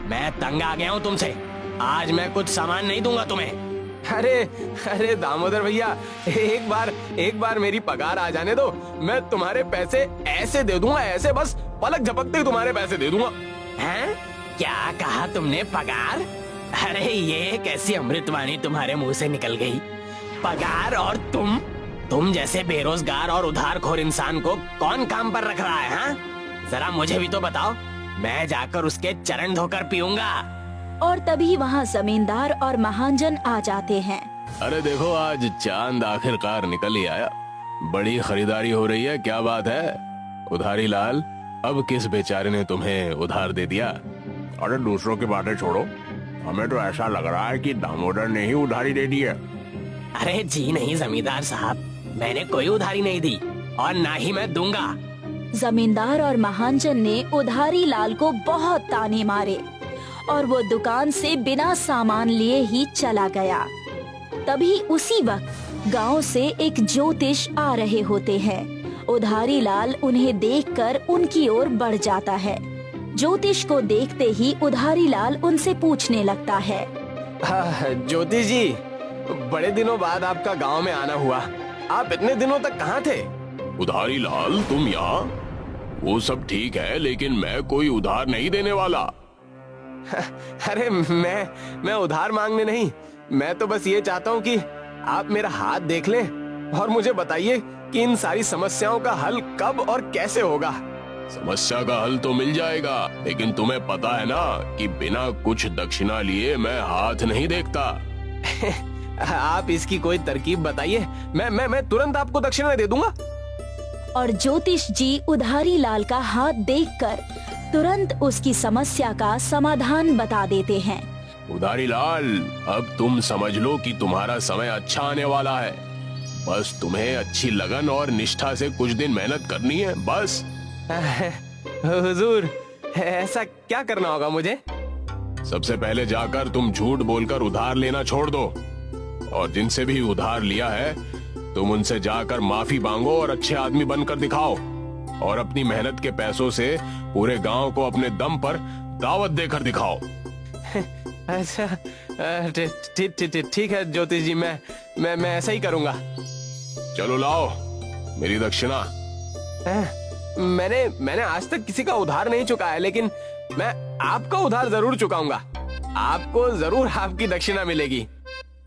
मैं तंग आ गया हूँ तुमसे। आज मैं कुछ सामान नहीं दूंगा तुम्हें। अरे दामोदर भैया, एक बार मेरी पगार आ जाने दो, मैं तुम्हारे पैसे ऐसे दे दूंगा, ऐसे बस पलक झपकते ही तुम्हारे पैसे दे दूंगा। हैं? क्या कहा तुमने? पगार? अरे ये कैसी अमृतवाणी तुम्हारे मुंह से निकल गई? पगार? और तुम जैसे बेरोजगार और उधारखोर इंसान को कौन काम पर रख रहा है? हाँ? जरा मुझे भी तो बताओ। मैं जाकर उसके चरण धोकर पीऊंगा। और तभी वहाँ जमींदार और महाजन आ जाते हैं। अरे देखो, आज चांद आखिरकार निकल ही आया। बड़ी खरीदारी हो रही है, क्या बात है? उधारी लाल, अब किस बेचारे ने तुम्हें उधार दे दिया? अरे दूसरों की बातें छोड़ो, हमें तो ऐसा लग रहा है कि दामोदर ने ही उधारी दे दी है। अरे जी नहीं जमींदार साहब, मैंने कोई उधारी नहीं दी और ना ही मैं दूंगा। जमींदार और महाजन ने उधारी लाल को बहुत ताने मारे और वो दुकान से बिना सामान लिए ही चला गया। तभी उसी वक्त गांव से एक ज्योतिष आ रहे होते हैं। उधारी लाल उन्हें देखकर उनकी ओर बढ़ जाता है। ज्योतिष को देखते ही उधारी लाल उनसे पूछने लगता है, ज्योतिष जी, बड़े दिनों बाद आपका गांव में आना हुआ। आप इतने दिनों तक कहाँ थे? उधारी लाल, तुम यहाँ? वो सब ठीक है, लेकिन मैं कोई उधार नहीं देने वाला। अरे मैं उधार मांगने नहीं, मैं तो बस ये चाहता हूँ कि आप मेरा हाथ देख लें और मुझे बताइए कि इन सारी समस्याओं का हल कब और कैसे होगा। समस्या का हल तो मिल जाएगा, लेकिन तुम्हें पता है ना कि बिना कुछ दक्षिणा लिए मैं हाथ नहीं देखता। आप इसकी कोई तरकीब बताइए, मैं तुरंत आपको दक्षिणा दे दूंगा। और ज्योतिष जी उधारी लाल का हाथ देखकर तुरंत उसकी समस्या का समाधान बता देते हैं। उधारी लाल, अब तुम समझ लो कि तुम्हारा समय अच्छा आने वाला है। बस तुम्हें अच्छी लगन और निष्ठा से कुछ दिन मेहनत करनी है, बस। हुजूर, ऐसा क्या करना होगा मुझे? सबसे पहले जाकर तुम झूठ बोलकर उधार लेना छोड़ दो, और जिनसे भी उधार लिया है तुम उनसे जाकर माफी मांगो और अच्छे आदमी बनकर दिखाओ, और अपनी मेहनत के पैसों से पूरे गांव को अपने दम पर दावत देकर दिखाओ। अच्छा, ठीक है ज्योतिष जी, मैं ऐसा ही करूंगा। चलो लाओ मेरी दक्षिणा। मैंने आज तक किसी का उधार नहीं चुकाया, लेकिन मैं आपका उधार जरूर चुकाऊंगा। आपको जरूर आपकी दक्षिणा मिलेगी।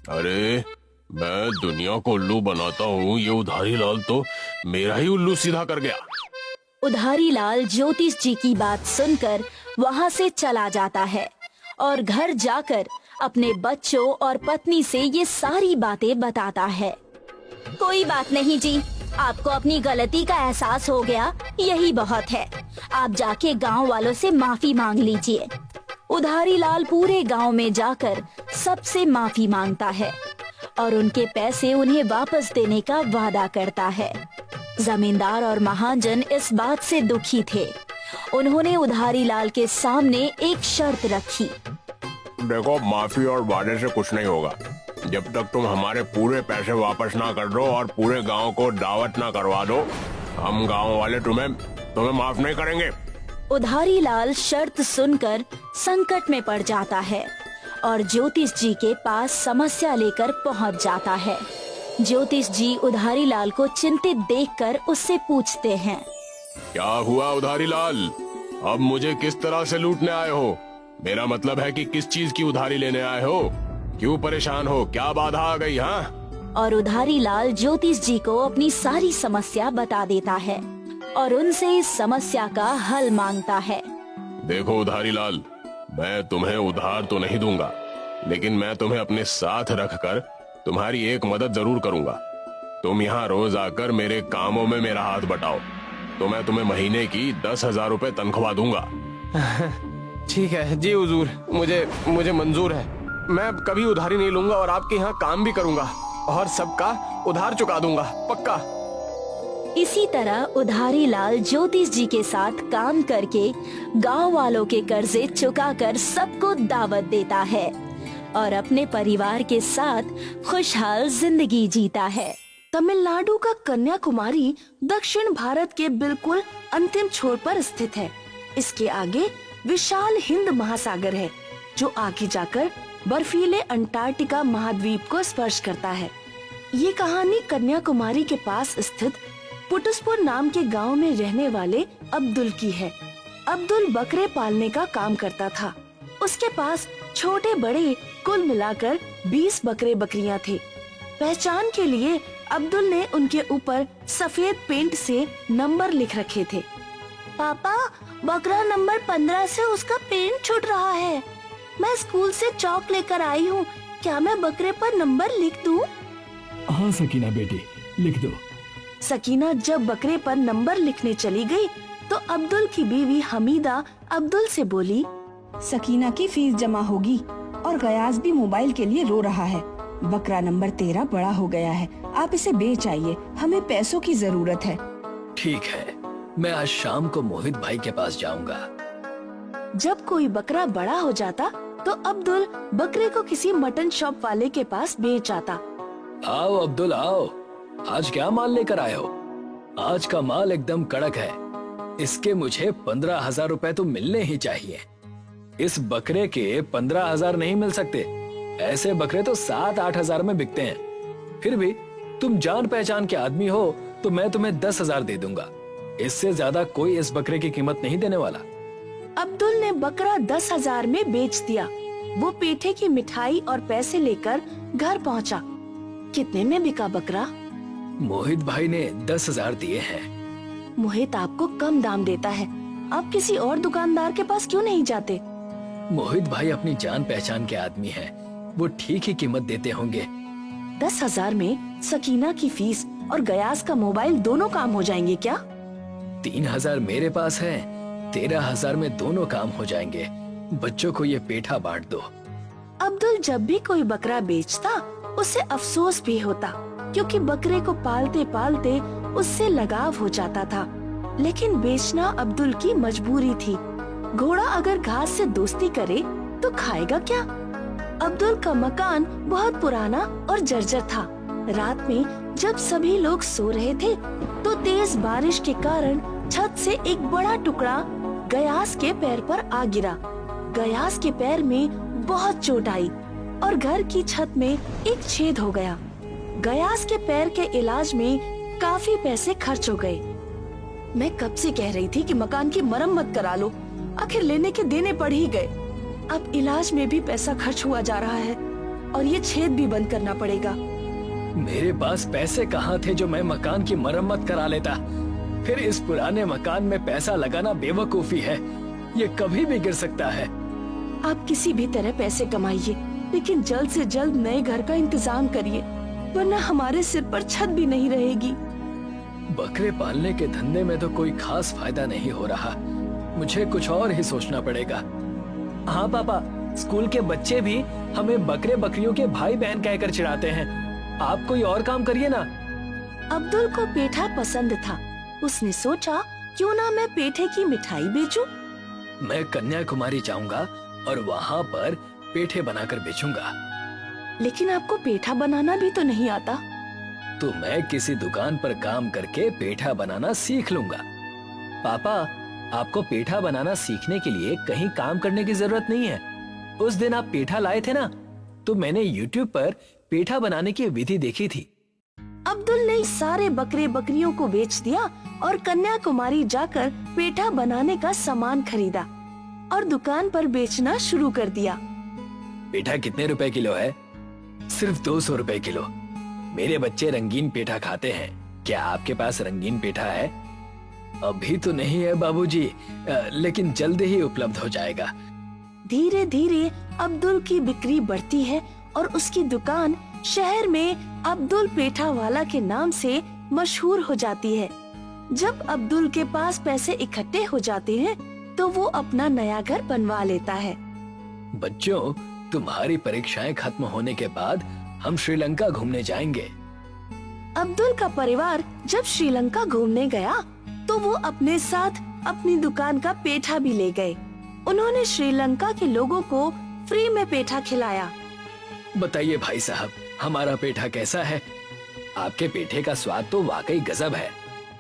अरे मैं दुनिया को उल्लू बनाता हूँ, ये उधारी लाल तो मेरा ही उल्लू सीधा कर गया। उधारी लाल ज्योतिष जी की बात सुनकर वहाँ से चला जाता है और घर जाकर अपने बच्चों और पत्नी से ये सारी बातें बताता है। कोई बात नहीं जी, आपको अपनी गलती का एहसास हो गया, यही बहुत है। आप जाके गांव वालों से माफी मांग लीजिए। उधारी लाल पूरे गांव में जाकर सबसे माफी मांगता है और उनके पैसे उन्हें वापस देने का वादा करता है। जमींदार और महाजन इस बात से दुखी थे। उन्होंने उधारी लाल के सामने एक शर्त रखी। देखो, माफी और वादे से कुछ नहीं होगा। जब तक तुम हमारे पूरे पैसे वापस ना कर दो और पूरे गांव को दावत ना करवा दो, हम गांव वाले तुम्हें माफ नहीं करेंगे। उधारी लाल शर्त सुनकर संकट में पड़ जाता है और ज्योतिष जी के पास समस्या लेकर पहुंच जाता है। ज्योतिष जी उधारी लाल को चिंतित देखकर उससे पूछते हैं, क्या हुआ उधारी लाल? अब मुझे किस तरह से लूटने आए हो? मेरा मतलब है कि किस चीज की उधारी लेने आए हो? क्यों परेशान हो? क्या बाधा आ गई? हाँ, और उधारी लाल ज्योतिष जी को अपनी सारी समस्या बता देता है और उनसे इस समस्या का हल मांगता है। देखो उधारी लाल, मैं तुम्हें उधार तो नहीं दूंगा, लेकिन मैं तुम्हें अपने साथ रखकर तुम्हारी एक मदद जरूर करूंगा। तुम यहाँ रोज आकर मेरे कामों में मेरा हाथ बटाओ तो मैं तुम्हें महीने की 10,000 रुपए तनख्वाह दूंगा। ठीक है जी हुजूर, मुझे मंजूर है। मैं कभी उधारी नहीं लूंगा और आपके यहाँ काम भी करूंगा और सबका उधार चुका दूंगा, पक्का। इसी तरह उधारी लाल ज्योतिष जी के साथ काम करके गांव वालों के कर्जे चुकाकर सबको दावत देता है और अपने परिवार के साथ खुशहाल जिंदगी जीता है। तमिलनाडु का कन्याकुमारी दक्षिण भारत के बिल्कुल अंतिम छोर पर स्थित है। इसके आगे विशाल हिंद महासागर है जो आगे जाकर बर्फीले अंटार्कटिका महाद्वीप को स्पर्श करता है। ये कहानी कन्याकुमारी के पास स्थित पुटुसपुर नाम के गांव में रहने वाले अब्दुल की है। अब्दुल बकरे पालने का काम करता था। उसके पास छोटे बड़े कुल मिलाकर 20 बकरे बकरियां थे। पहचान के लिए अब्दुल ने उनके ऊपर सफेद पेंट से नंबर लिख रखे थे। पापा, बकरा नंबर 15 से उसका पेंट छूट रहा है। मैं स्कूल से चौक लेकर आई हूँ, क्या मैं बकरे पर नंबर लिख दूँ? हाँ सकीना बेटी, लिख दो। सकीना जब बकरे पर नंबर लिखने चली गई तो अब्दुल की बीवी हमीदा अब्दुल से बोली, सकीना की फीस जमा होगी और गयास भी मोबाइल के लिए रो रहा है। बकरा नंबर 13 बड़ा हो गया है, आप इसे बेच आइए, हमें पैसों की जरूरत है। ठीक है, मैं आज शाम को मोहित भाई के पास जाऊंगा। जब कोई बकरा बड़ा हो जाता तो अब्दुल बकरे को किसी मटन शॉप वाले के पास बेच आता। आओ अब्दुल आओ, आज क्या माल लेकर आए हो? आज का माल एकदम कड़क है, इसके मुझे 15,000 रुपए तो मिलने ही चाहिए। इस बकरे के 15,000 नहीं मिल सकते, ऐसे बकरे तो 7-8 हजार में बिकते हैं। फिर भी तुम जान पहचान के आदमी हो तो मैं तुम्हें 10,000 दे दूंगा, इससे ज्यादा कोई इस बकरे की कीमत नहीं देने वाला। अब्दुल ने बकरा 10,000 में बेच दिया। वो पेठे की मिठाई और पैसे लेकर घर पहुंचा। कितने में बिका बकरा? मोहित भाई ने 10,000 दिए हैं। मोहित आपको कम दाम देता है, आप किसी और दुकानदार के पास क्यों नहीं जाते? मोहित भाई अपनी जान पहचान के आदमी हैं, वो ठीक ही कीमत देते होंगे। 10,000 में सकीना की फीस और गयास का मोबाइल दोनों काम हो जाएंगे क्या? 3,000 मेरे पास है, 13,000 में दोनों काम हो जाएंगे। बच्चों को ये पेठा बांट दो। अब्दुल जब भी कोई बकरा बेचता उसे अफसोस भी होता, क्योंकि बकरे को पालते पालते उससे लगाव हो जाता था। लेकिन बेचना अब्दुल की मजबूरी थी। घोड़ा अगर घास से दोस्ती करे तो खाएगा क्या? अब्दुल का मकान बहुत पुराना और जर्जर था। रात में जब सभी लोग सो रहे थे तो तेज बारिश के कारण छत से एक बड़ा टुकड़ा गयास के पैर पर आ गिरा। गयास के पैर में बहुत चोट आई और घर की छत में एक छेद हो गया। गयास के पैर के इलाज में काफी पैसे खर्च हो गए। मैं कब से कह रही थी कि मकान की मरम्मत करा लो, आखिर लेने के देने पड़ ही गए। अब इलाज में भी पैसा खर्च हुआ जा रहा है और ये छेद भी बंद करना पड़ेगा। मेरे पास पैसे कहाँ थे जो मैं मकान की मरम्मत करा लेता? फिर इस पुराने मकान में पैसा लगाना बेवकूफी है, ये कभी भी गिर सकता है। आप किसी भी तरह पैसे कमाइए, लेकिन जल्द से जल्द नए घर का इंतजाम करिए, वरना हमारे सिर पर छत भी नहीं रहेगी। बकरे पालने के धंधे में तो कोई खास फायदा नहीं हो रहा, मुझे कुछ और ही सोचना पड़ेगा। हाँ पापा, स्कूल के बच्चे भी हमें बकरे बकरियों के भाई बहन कहकर चिढ़ाते हैं। आप कोई और काम करिए ना। अब्दुल को पेठा पसंद था। उसने सोचा, क्यों ना मैं पेठे की मिठाई बेचूं? मैं कन्याकुमारी जाऊंगा और वहाँ पर पेठे बनाकर बेचूंगा। लेकिन आपको पेठा बनाना भी तो नहीं आता। तो मैं किसी दुकान पर काम करके पेठा बनाना सीख लूंगा। पापा, आपको पेठा बनाना सीखने के लिए कहीं काम करने की जरूरत नहीं है। उस दिन आप पेठा लाए थे ना, तो मैंने YouTube पर पेठा बनाने की विधि देखी थी। अब्दुल ने सारे बकरे बकरियों को बेच दिया और कन्याकुमारी जाकर पेठा बनाने का सामान खरीदा और दुकान पर बेचना शुरू कर दिया। पेठा कितने रुपए किलो है? सिर्फ 200 रुपए किलो। मेरे बच्चे रंगीन पेठा खाते हैं। क्या आपके पास रंगीन पेठा है? अभी तो नहीं है बाबूजी, लेकिन जल्द ही उपलब्ध हो जाएगा। धीरे धीरे अब्दुल की बिक्री बढ़ती है और उसकी दुकान शहर में अब्दुल पेठा वाला के नाम से मशहूर हो जाती है। जब अब्दुल के पास पैसे इकट्ठे हो जाते हैं तो वो अपना नया घर बनवा लेता है। बच्चों, तुम्हारी परीक्षाएं खत्म होने के बाद हम श्रीलंका घूमने जाएंगे। अब्दुल का परिवार जब श्रीलंका घूमने गया तो वो अपने साथ अपनी दुकान का पेठा भी ले गए। उन्होंने श्रीलंका के लोगों को फ्री में पेठा खिलाया। बताइए भाई साहब, हमारा पेठा कैसा है? आपके पेठे का स्वाद तो वाकई गजब है।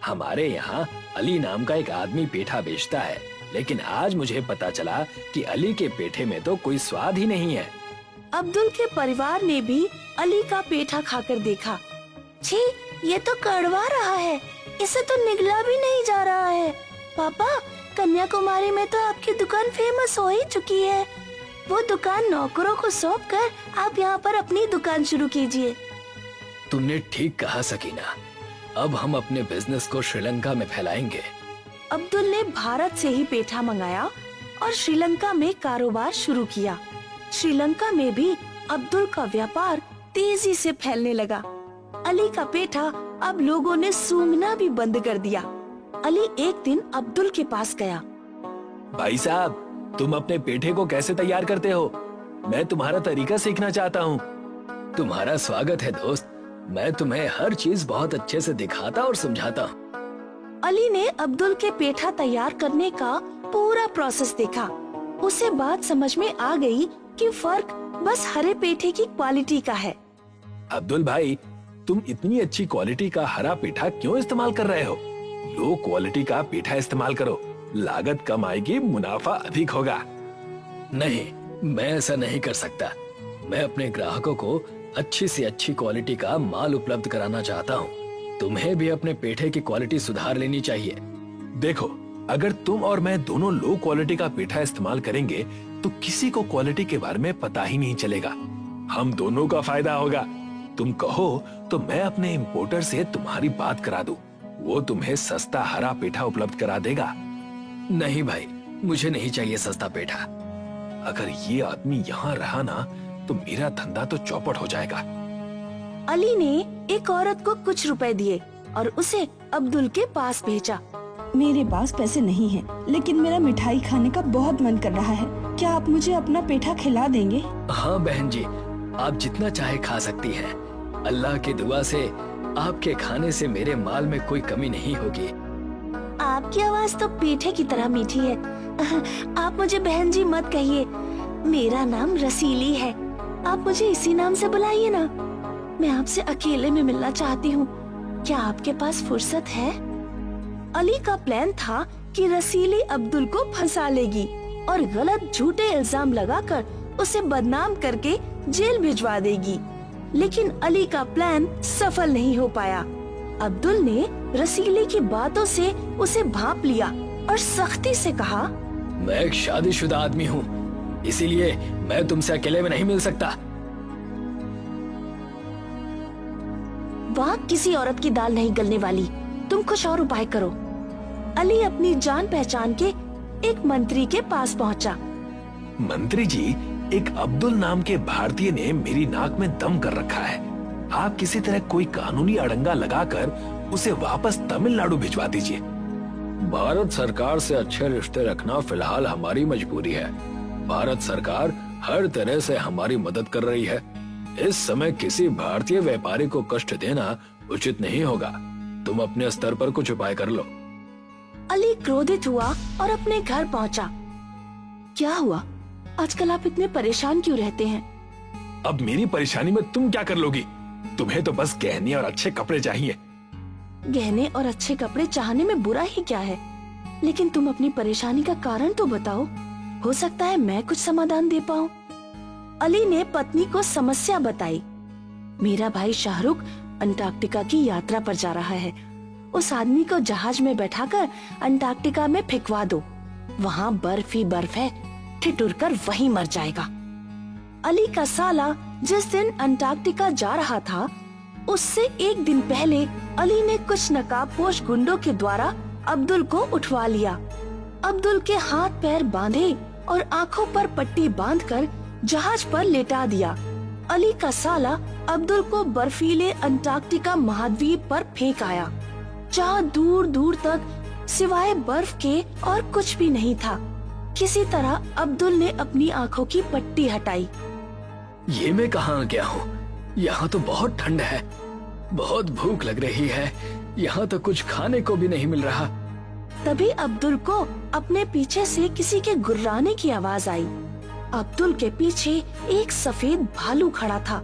हमारे यहाँ अली नाम का एक आदमी पेठा बेचता है, लेकिन आज मुझे पता चला कि अली के पेठे में तो कोई स्वाद ही नहीं है। अब्दुल के परिवार ने भी अली का पेठा खाकर देखा। छी, ये तो कड़वा रहा है, इसे तो निगला भी नहीं जा रहा है। पापा, कन्याकुमारी में तो आपकी दुकान फेमस हो ही चुकी है। वो दुकान नौकरों को सौंप कर आप यहाँ पर अपनी दुकान शुरू कीजिए। तुमने ठीक कहा सकीना, अब हम अपने बिजनेस को श्रीलंका में फैलाएंगे। अब्दुल ने भारत से ही पेठा मंगाया और श्रीलंका में कारोबार शुरू किया। श्रीलंका में भी अब्दुल का व्यापार तेजी से फैलने लगा। अली का पेठा अब लोगों ने सूंघना भी बंद कर दिया। अली एक दिन अब्दुल के पास गया। भाई साहब, तुम अपने पेठे को कैसे तैयार करते हो? मैं तुम्हारा तरीका सीखना चाहता हूँ। तुम्हारा स्वागत है दोस्त, मैं तुम्हें हर चीज बहुत अच्छे से दिखाता और समझाता हूँ। अली ने अब्दुल के पेठा तैयार करने का पूरा प्रोसेस देखा। उसे बात समझ में आ गई कि फर्क बस हरे पेठे की क्वालिटी का है। अब्दुल भाई, तुम इतनी अच्छी क्वालिटी का हरा पेठा क्यों इस्तेमाल कर रहे हो? लो क्वालिटी का पेठा इस्तेमाल करो, लागत कम आएगी, मुनाफा अधिक होगा। नहीं, मैं ऐसा नहीं कर सकता। मैं अपने ग्राहकों को अच्छी से अच्छी क्वालिटी का माल उपलब्ध कराना चाहता हूँ। तुम्हें भी अपने पेठे की क्वालिटी सुधार लेनी चाहिए। देखो, अगर तुम और मैं दोनों लो क्वालिटी का पेठा इस्तेमाल करेंगे तो किसी को क्वालिटी के बारे में पता ही नहीं चलेगा। हम दोनों का फायदा होगा। तुम कहो तो मैं अपने इंपोर्टर से तुम्हारी बात करा दूं। वो तुम्हें सस्ता हरा पेठा उपलब्ध करा देगा। नहीं भाई, मुझे नहीं चाहिए सस्ता पेठा। अगर ये आदमी यहाँ रहा ना तो मेरा धंधा तो चौपट हो जाएगा। अली ने एक औरत को कुछ रुपए दिए और उसे अब्दुल के पास भेजा। मेरे पास पैसे नहीं हैं, लेकिन मेरा मिठाई खाने का बहुत मन कर रहा है। क्या आप मुझे अपना पेठा खिला देंगे? हाँ बहन जी, आप जितना चाहे खा सकती हैं। अल्लाह की दुआ से आपके खाने से मेरे माल में कोई कमी नहीं होगी। आपकी आवाज तो पेठे की तरह मीठी है। आप मुझे बहन जी मत कहिए, मेरा नाम रसीली है। आप मुझे इसी नाम से बुलाइए ना। मैं आपसे अकेले में मिलना चाहती हूँ। क्या आपके पास फुर्सत है? अली का प्लान था कि रसीली अब्दुल को फंसा लेगी और गलत झूठे इल्जाम लगाकर उसे बदनाम करके जेल भिजवा देगी, लेकिन अली का प्लान सफल नहीं हो पाया। अब्दुल ने रसीली की बातों से उसे भांप लिया और सख्ती से कहा, मैं एक शादीशुदा आदमी हूँ, इसीलिए मैं तुमसे अकेले में नहीं मिल सकता। वहाँ किसी औरत की दाल नहीं गलने वाली, तुम कुछ और उपाय करो। अली अपनी जान पहचान के एक मंत्री के पास पहुँचा। मंत्री जी, एक अब्दुल नाम के भारतीय ने मेरी नाक में दम कर रखा है। आप किसी तरह कोई कानूनी अड़ंगा लगाकर उसे वापस तमिलनाडु भिजवा दीजिए। भारत सरकार से अच्छे रिश्ते रखना फिलहाल हमारी मजबूरी है। भारत सरकार हर तरह से हमारी मदद कर रही है। इस समय किसी भारतीय व्यापारी को कष्ट देना उचित नहीं होगा। तुम अपने स्तर पर कुछ उपाय कर लो। अली क्रोधित हुआ और अपने घर पहुंचा। क्या हुआ? आजकल आप इतने परेशान क्यों रहते हैं? अब मेरी परेशानी में तुम क्या कर लोगी? तुम्हें तो बस गहने और अच्छे कपड़े चाहिए। गहने और अच्छे कपड़े चाहने में बुरा ही क्या है? लेकिन तुम अपनी परेशानी का कारण तो बताओ, हो सकता है मैं कुछ समाधान दे पाऊँ। अली ने पत्नी को समस्या बताई। मेरा भाई शाहरुख अंटार्कटिका की यात्रा पर जा रहा है। उस आदमी को जहाज में बैठाकर अंटार्कटिका में फेंकवा दो। वहाँ बर्फ ही बर्फ है, ठिठुर कर वहीं मर जाएगा। अली का साला जिस दिन अंटार्कटिका जा रहा था, उससे एक दिन पहले अली ने कुछ नकाबपोश गुंडों के द्वारा अब्दुल को उठवा लिया। अब्दुल के हाथ पैर बांधे और आंखों पर पट्टी बांधकर जहाज पर लेटा दिया। अली का साला अब्दुल को बर्फीले अंटार्कटिका महाद्वीप पर फेंक आया, जहाँ दूर दूर तक सिवाय बर्फ के और कुछ भी नहीं था। किसी तरह अब्दुल ने अपनी आंखों की पट्टी हटाई। ये मैं कहाँ आ गया हूँ? यहाँ तो बहुत ठंड है, बहुत भूख लग रही है। यहाँ तो कुछ खाने को भी नहीं मिल रहा। तभी अब्दुल को अपने पीछे से किसी के गुर्राने की आवाज आई। अब्दुल के पीछे एक सफेद भालू खड़ा था।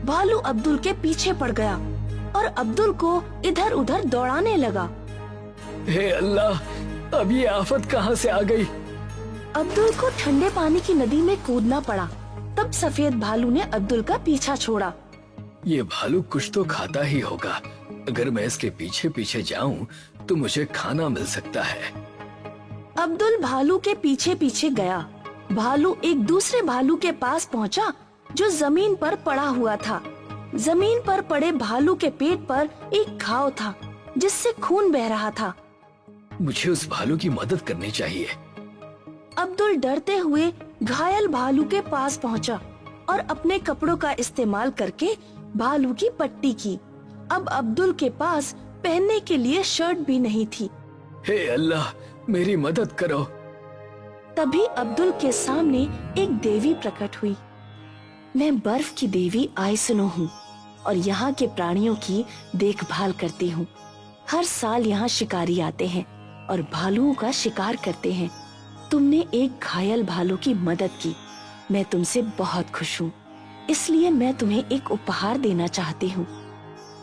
भालू अब्दुल के पीछे पड़ गया और अब्दुल को इधर उधर दौड़ाने लगा। हे अल्लाह, अब ये आफत कहाँ से आ गई? अब्दुल को ठंडे पानी की नदी में कूदना पड़ा। तब सफेद भालू ने अब्दुल का पीछा छोड़ा। ये भालू कुछ तो खाता ही होगा। अगर मैं इसके पीछे पीछे जाऊं तो मुझे खाना मिल सकता है। अब्दुल भालू के पीछे पीछे गया। भालू एक दूसरे भालू के पास पहुंचा जो जमीन पर पड़ा हुआ था। जमीन पर पड़े भालू के पेट पर एक घाव था जिससे खून बह रहा था। मुझे उस भालू की मदद करनी चाहिए। अब्दुल डरते हुए घायल भालू के पास पहुंचा और अपने कपड़ों का इस्तेमाल करके भालू की पट्टी की। अब अब्दुल के पास पहनने के लिए शर्ट भी नहीं थी। हे अल्लाह, मेरी मदद करो। तभी अब्दुल के सामने एक देवी प्रकट हुई। मैं बर्फ की देवी आइसनो हूँ और यहाँ के प्राणियों की देखभाल करती हूँ। हर साल यहाँ शिकारी आते हैं और भालुओं का शिकार करते हैं। तुमने एक घायल भालू की मदद की, मैं तुमसे बहुत खुश हूँ। इसलिए मैं तुम्हें एक उपहार देना चाहती हूँ।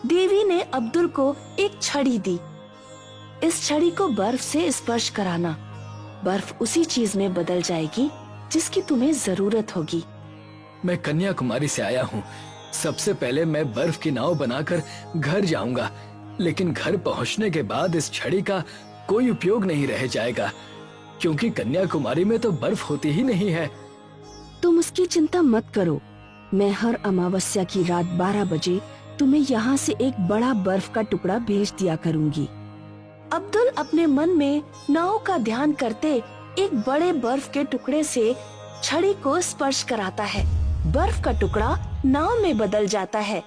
देवी ने अब्दुल को एक छड़ी दी। इस छड़ी को बर्फ से स्पर्श कराना। बर्फ उसी चीज में बदल जाएगी जिसकी तुम्हें जरूरत होगी। मैं कन्याकुमारी से आया हूँ। सबसे पहले मैं बर्फ की नाव बनाकर घर जाऊंगा, लेकिन घर पहुँचने के बाद इस छड़ी का कोई उपयोग नहीं रह जाएगा, क्योंकि कन्याकुमारी में तो बर्फ होती ही नहीं है। तुम उसकी चिंता मत करो। मैं हर अमावस्या की रात 12 बजे तुम्हें यहाँ से एक बड़ा बर्फ का टुकड़ा भेज दिया करूँगी। अब्दुल अपने मन में नाव का ध्यान करते एक बड़े बर्फ के टुकड़े से छड़ी को स्पर्श कराता है। बर्फ का टुकड़ा नाव में बदल जाता है।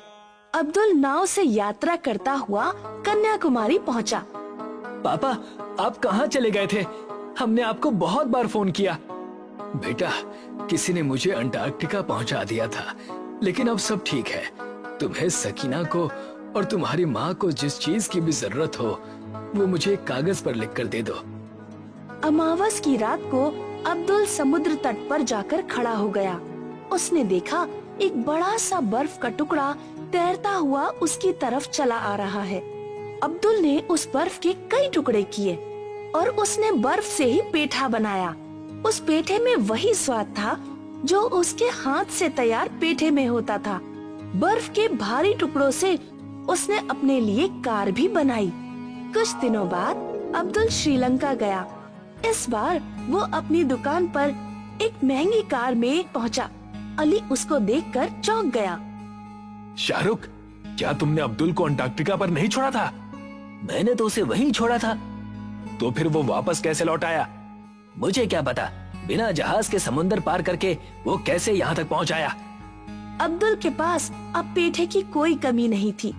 अब्दुल नाव से यात्रा करता हुआ कन्याकुमारी पहुंचा। पापा, आप कहाँ चले गए थे? हमने आपको बहुत बार फोन किया। बेटा, किसी ने मुझे अंटार्कटिका पहुंचा दिया था, लेकिन अब सब ठीक है। तुम्हें, सकीना को और तुम्हारी माँ को जिस चीज की भी जरूरत हो, वो मुझे एक कागज पर लिख कर दे दो। अमावस की रात को अब्दुल समुद्र तट पर जाकर खड़ा हो गया। उसने देखा एक बड़ा सा बर्फ का टुकड़ा तैरता हुआ उसकी तरफ चला आ रहा है। अब्दुल ने उस बर्फ के कई टुकड़े किए और उसने बर्फ से ही पेठा बनाया। उस पेठे में वही स्वाद था जो उसके हाथ से तैयार पेठे में होता था। बर्फ के भारी टुकड़ों से उसने अपने लिए कार भी बनाई। कुछ दिनों बाद अब्दुल श्रीलंका गया। इस बार वो अपनी दुकान पर एक महंगी कार में पहुंचा। अली उसको देखकर चौंक गया। शाहरुख, क्या तुमने अब्दुल को अंटार्कटिका पर नहीं छोड़ा था? मैंने तो उसे वहीं छोड़ा था। तो फिर वो वापस कैसे लौट आया? मुझे क्या पता, बिना जहाज के समुंदर पार करके वो कैसे यहाँ तक पहुँच आया। अब्दुल के पास अब पेठे की कोई कमी नहीं थी।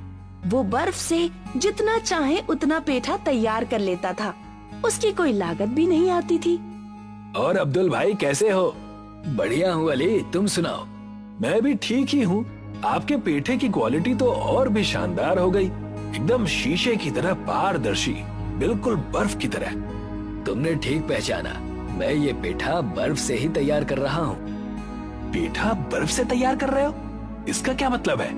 वो बर्फ से जितना चाहे उतना पेठा तैयार कर लेता था। उसकी कोई लागत भी नहीं आती थी। और अब्दुल भाई कैसे हो? बढ़िया हूँ अली, तुम सुनाओ। मैं भी ठीक ही हूँ। आपके पेठे की क्वालिटी तो और भी शानदार हो गई, एकदम शीशे की तरह पारदर्शी, बिल्कुल बर्फ की तरह। तुमने ठीक पहचाना, मैं ये पेठा बर्फ से ही तैयार कर रहा हूँ। पेठा बर्फ से तैयार कर रहे हो? इसका क्या मतलब है?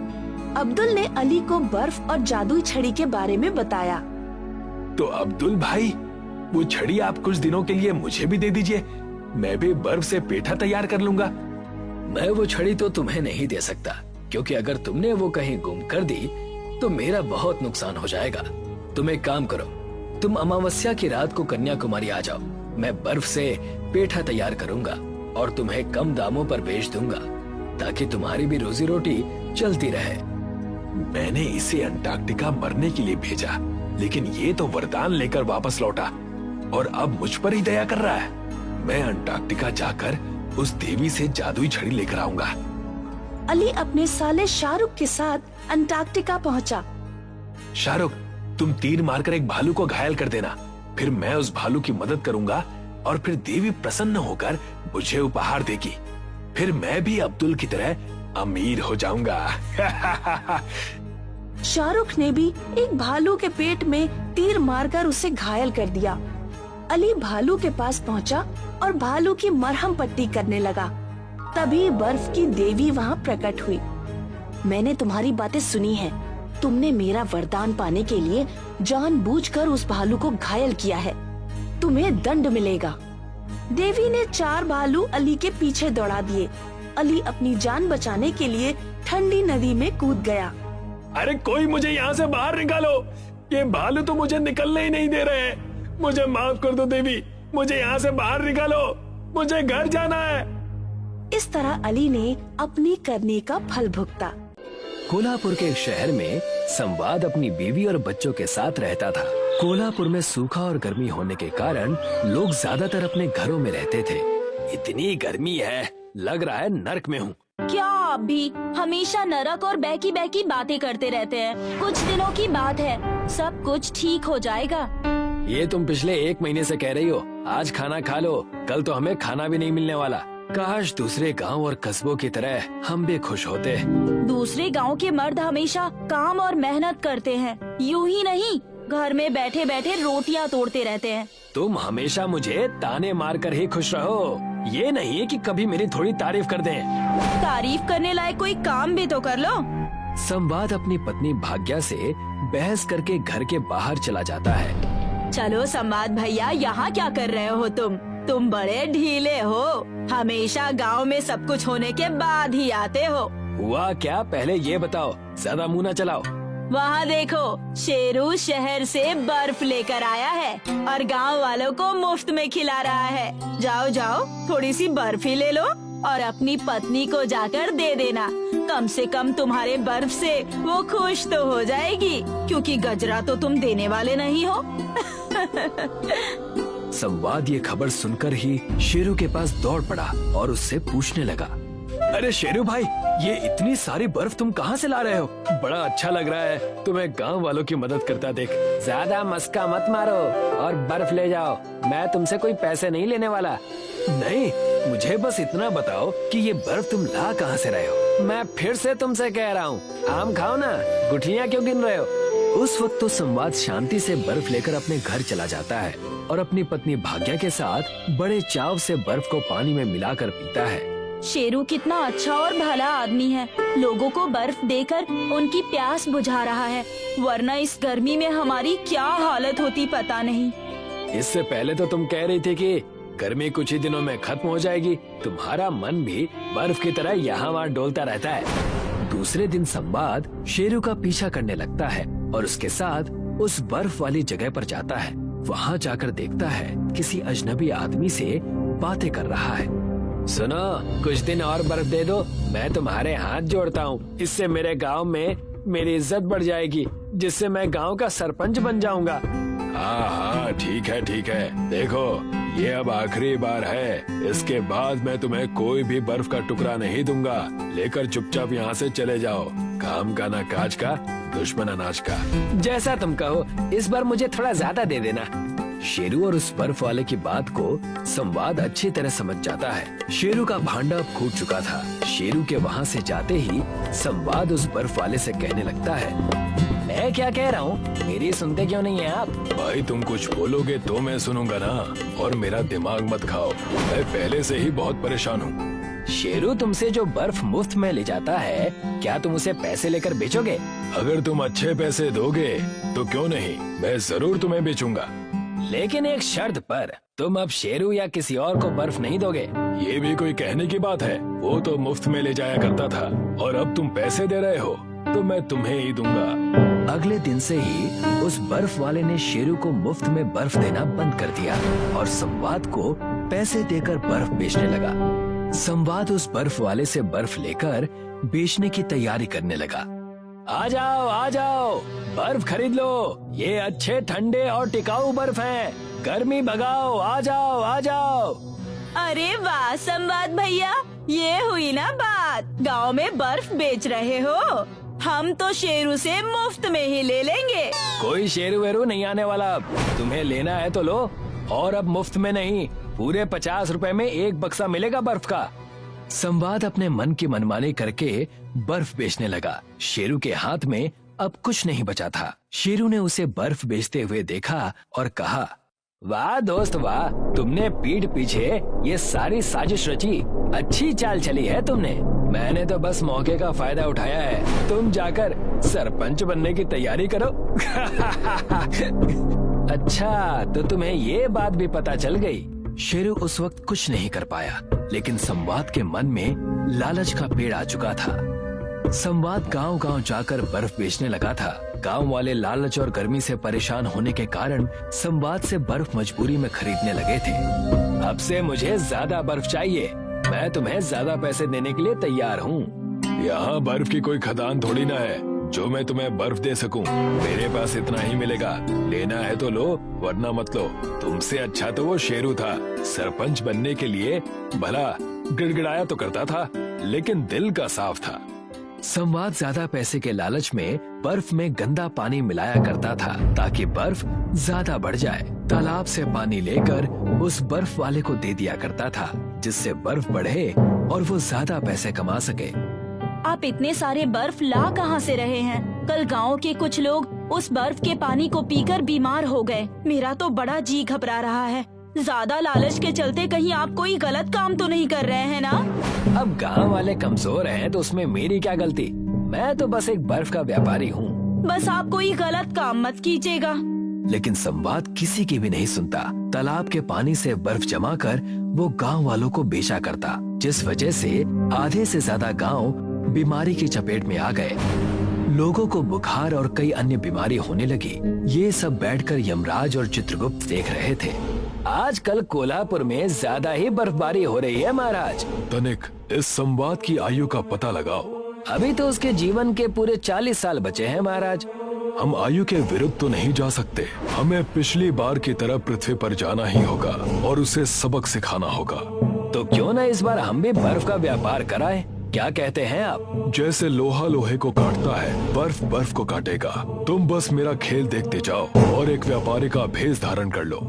अब्दुल ने अली को बर्फ और जादुई छड़ी के बारे में बताया। तो अब्दुल भाई, वो छड़ी आप कुछ दिनों के लिए मुझे भी दे दीजिए, मैं भी बर्फ से पेठा तैयार कर लूंगा। मैं वो छड़ी तो तुम्हें नहीं दे सकता, क्योंकि अगर तुमने वो कहीं गुम कर दी तो मेरा बहुत नुकसान हो जाएगा। तुम एक काम करो, तुम अमावस्या की रात को कन्याकुमारी आ जाओ, मैं बर्फ से पेठा तैयार करूंगा और तुम्हें कम दामों पर बेच दूंगा, ताकि तुम्हारी भी रोजी रोटी चलती रहे। मैंने इसे अंटार्कटिका मरने के लिए भेजा, लेकिन ये तो वरदान लेकर वापस लौटा और अब मुझ पर ही दया कर रहा है। मैं अंटार्कटिका जाकर उस देवी से जादुई छड़ी लेकर आऊंगा। अली अपने साले शाहरुख के साथ अंटार्कटिका पहुंचा। शाहरुख, तुम तीर मारकर एक भालू को घायल कर देना, फिर मैं उस भालू की मदद करूंगा और फिर देवी प्रसन्न होकर मुझे उपहार देगी। फिर मैं भी अब्दुल की तरह अमीर हो जाऊंगा। शाहरुख ने भी एक भालू के पेट में तीर मारकर उसे घायल कर दिया। अली भालू के पास पहुंचा और भालू की मरहम पट्टी करने लगा। तभी बर्फ की देवी वहां प्रकट हुई। मैंने तुम्हारी बातें सुनी हैं। तुमने मेरा वरदान पाने के लिए जानबूझकर उस भालू को घायल किया है। तुम्हें दंड मिलेगा। देवी ने 4 भालू अली के पीछे दौड़ा दिए। अली अपनी जान बचाने के लिए ठंडी नदी में कूद गया। अरे कोई मुझे यहाँ से बाहर निकालो, ये भालू तो मुझे निकलने ही नहीं दे रहे हैं। मुझे माफ कर दो देवी, मुझे यहाँ से बाहर निकालो, मुझे घर जाना है। इस तरह अली ने अपनी करनी का फल भुगता। कोल्हापुर के एक शहर में संवाद अपनी बीवी और बच्चों के साथ रहता था। कोल्हापुर में सूखा और गर्मी होने के कारण लोग ज्यादातर अपने घरों में रहते थे। इतनी गर्मी है, लग रहा है नर्क में हूँ। क्या आप भी हमेशा नरक और बहकी बहकी बातें करते रहते हैं? कुछ दिनों की बात है, सब कुछ ठीक हो जाएगा। ये तुम पिछले 1 महीने से कह रही हो। आज खाना खा लो, कल तो हमें खाना भी नहीं मिलने वाला। काश दूसरे गांव और कस्बों की तरह हम भी खुश होते। दूसरे गांव के मर्द हमेशा काम और मेहनत करते हैं, यूं ही नहीं घर में बैठे बैठे रोटियां तोड़ते रहते हैं। तुम हमेशा मुझे ताने मार कर ही खुश रहो, ये नहीं है कि कभी मेरी थोड़ी तारीफ कर दें। तारीफ करने लायक कोई काम भी तो कर लो। संवाद अपनी पत्नी भाग्या से बहस करके घर के बाहर चला जाता है। चलो संवाद भैया, यहाँ क्या कर रहे हो तुम बड़े ढीले हो, हमेशा गांव में सब कुछ होने के बाद ही आते हो। हुआ क्या, पहले ये बताओ, ज्यादा मुंह न चलाओ। वहाँ देखो, शेरू शहर से बर्फ लेकर आया है और गांव वालों को मुफ्त में खिला रहा है। जाओ जाओ, थोड़ी सी बर्फ ही ले लो और अपनी पत्नी को जाकर दे देना। कम से कम तुम्हारे बर्फ से वो खुश तो हो जाएगी, क्योंकि गजरा तो तुम देने वाले नहीं हो। संवाद ये खबर सुनकर ही शेरू के पास दौड़ पड़ा और उससे पूछने लगा, अरे शेरू भाई, ये इतनी सारी बर्फ तुम कहाँ से ला रहे हो? बड़ा अच्छा लग रहा है तुम्हें गांव वालों की मदद करता देख। ज्यादा मस्का मत मारो और बर्फ ले जाओ, मैं तुमसे कोई पैसे नहीं लेने वाला। नहीं, मुझे बस इतना बताओ कि ये बर्फ तुम ला कहाँ से रहे हो? मैं फिर से तुमसे कह रहा हूँ, आम खाओ ना, गुठलियाँ क्यों गिन रहे हो? उस वक्त तो संवाद शांति से बर्फ लेकर अपने घर चला जाता है और अपनी पत्नी भाग्या के साथ बड़े चाव से बर्फ को पानी में मिलाकर पीता है। शेरू कितना अच्छा और भला आदमी है, लोगों को बर्फ देकर उनकी प्यास बुझा रहा है, वरना इस गर्मी में हमारी क्या हालत होती पता नहीं। इससे पहले तो तुम कह रही थी कि गर्मी कुछ ही दिनों में खत्म हो जाएगी। तुम्हारा मन भी बर्फ की तरह यहाँ वहाँ डोलता रहता है। दूसरे दिन संवाद शेरू का पीछा करने लगता है और उसके साथ उस बर्फ वाली जगह पर जाता है। वहाँ जाकर देखता है किसी अजनबी आदमी से बातें कर रहा है। सुनो, कुछ दिन और बर्फ दे दो, मैं तुम्हारे हाथ जोड़ता हूँ। इससे मेरे गांव में मेरी इज्जत बढ़ जाएगी, जिससे मैं गांव का सरपंच बन जाऊंगा। हाँ, ठीक है। देखो, ये अब आखिरी बार है, इसके बाद मैं तुम्हें कोई भी बर्फ का टुकड़ा नहीं दूंगा। लेकर चुपचाप यहाँ से चले जाओ। काम का ना काज का, दुश्मन अनाज का। जैसा तुम कहो, इस बार मुझे थोड़ा ज्यादा दे देना। शेरू और उस बर्फ वाले की बात को संवाद अच्छी तरह समझ जाता है। शेरू का भांडा अब फूट चुका था। शेरू के वहाँ से जाते ही संवाद उस बर्फ वाले से कहने लगता है, मैं क्या कह रहा हूँ, मेरी सुनते क्यों नहीं है आप? भाई, तुम कुछ बोलोगे तो मैं सुनूंगा ना, और मेरा दिमाग मत खाओ, मैं पहले से ही बहुत परेशान हूँ। शेरू तुमसे जो बर्फ मुफ्त में ले जाता है, क्या तुम उसे पैसे लेकर बेचोगे? अगर तुम अच्छे पैसे दोगे तो क्यों नहीं, मैं जरूर तुम्हें बेचूंगा। लेकिन एक शर्त पर। तुम अब शेरू या किसी और को बर्फ नहीं दोगे। ये भी कोई कहने की बात है? वो तो मुफ्त में ले जाया करता था और अब तुम पैसे दे रहे हो तो मैं तुम्हें ही दूंगा। अगले दिन से ही उस बर्फ वाले ने शेरू को मुफ्त में बर्फ देना बंद कर दिया और संवाद को पैसे देकर बर्फ बेचने लगा। संवाद उस बर्फ वाले से बर्फ लेकर बेचने की तैयारी करने लगा। आ जाओ, बर्फ खरीद लो। ये अच्छे ठंडे और टिकाऊ बर्फ हैं। गर्मी भगाओ, आ जाओ। अरे वाह संवाद भैया, ये हुई ना बात। गांव में बर्फ बेच रहे हो, हम तो शेरू से मुफ्त में ही ले लेंगे। कोई शेरू वेरू नहीं आने वाला। अब तुम्हें लेना है तो लो, और अब मुफ्त में नहीं, पूरे 50 रुपए में एक बक्सा मिलेगा बर्फ का। संवाद अपने मन की मनमानी करके बर्फ बेचने लगा। शेरू के हाथ में अब कुछ नहीं बचा था। शेरू ने उसे बर्फ बेचते हुए देखा और कहा, वाह दोस्त वाह, तुमने पीठ पीछे ये सारी साजिश रची। अच्छी चाल चली है तुमने। मैंने तो बस मौके का फायदा उठाया है। तुम जाकर सरपंच बनने की तैयारी करो। अच्छा, तो तुम्हें ये बात भी पता चल गई। शेरू उस वक्त कुछ नहीं कर पाया, लेकिन संवाद के मन में लालच का पेड़ आ चुका था। संवाद गांव-गांव जाकर बर्फ बेचने लगा था। गांव वाले लालच और गर्मी से परेशान होने के कारण संवाद से बर्फ मजबूरी में खरीदने लगे थे। अब से मुझे ज्यादा बर्फ चाहिए, मैं तुम्हें ज्यादा पैसे देने के लिए तैयार हूँ। यहाँ बर्फ की कोई खदान थोड़ी ना है जो मैं तुम्हें बर्फ दे सकूं। मेरे पास इतना ही मिलेगा। लेना है तो लो, वरना मत लो। तुमसे अच्छा तो वो शेरू था। सरपंच बनने के लिए भला गिड़गिड़ाया तो करता था, लेकिन दिल का साफ था। संवाद ज्यादा पैसे के लालच में बर्फ में गंदा पानी मिलाया करता था ताकि बर्फ ज्यादा बढ़ जाए। तालाब से पानी लेकर उस बर्फ वाले को दे दिया करता था, जिससे बर्फ बढ़े और वो ज्यादा पैसे कमा सके। आप इतने सारे बर्फ ला कहाँ से रहे हैं? कल गांव के कुछ लोग उस बर्फ के पानी को पीकर बीमार हो गए। मेरा तो बड़ा जी घबरा रहा है। ज्यादा लालच के चलते कहीं आप कोई गलत काम तो नहीं कर रहे हैं ना? अब गांव वाले कमजोर हैं तो उसमें मेरी क्या गलती? मैं तो बस एक बर्फ का व्यापारी हूँ। बस आप कोई गलत काम मत कीजिएगा। लेकिन संवाद किसी की भी नहीं सुनता। तालाब के पानी से बर्फ जमा कर वो गांव वालों को बेचा करता, जिस वजह से आधे से ज्यादा गांव बीमारी की चपेट में आ गए। लोगों को बुखार और कई अन्य बीमारी होने लगी। ये सब बैठकर यमराज और चित्रगुप्त देख रहे थे। आजकल कोल्हापुर में ज्यादा ही बर्फबारी हो रही है महाराज। तनिक, इस संवाद की आयु का पता लगाओ। अभी तो उसके जीवन के पूरे 40 साल बचे हैं महाराज। हम आयु के विरुद्ध तो नहीं जा सकते। हमें पिछली बार की तरह पृथ्वी पर जाना ही होगा और उसे सबक सिखाना होगा। तो क्यों न इस बार हम भी बर्फ का व्यापार कराएं? क्या कहते हैं आप? जैसे लोहा लोहे को काटता है, बर्फ बर्फ को काटेगा। तुम बस मेरा खेल देखते जाओ और एक व्यापारी का भेष धारण कर लो।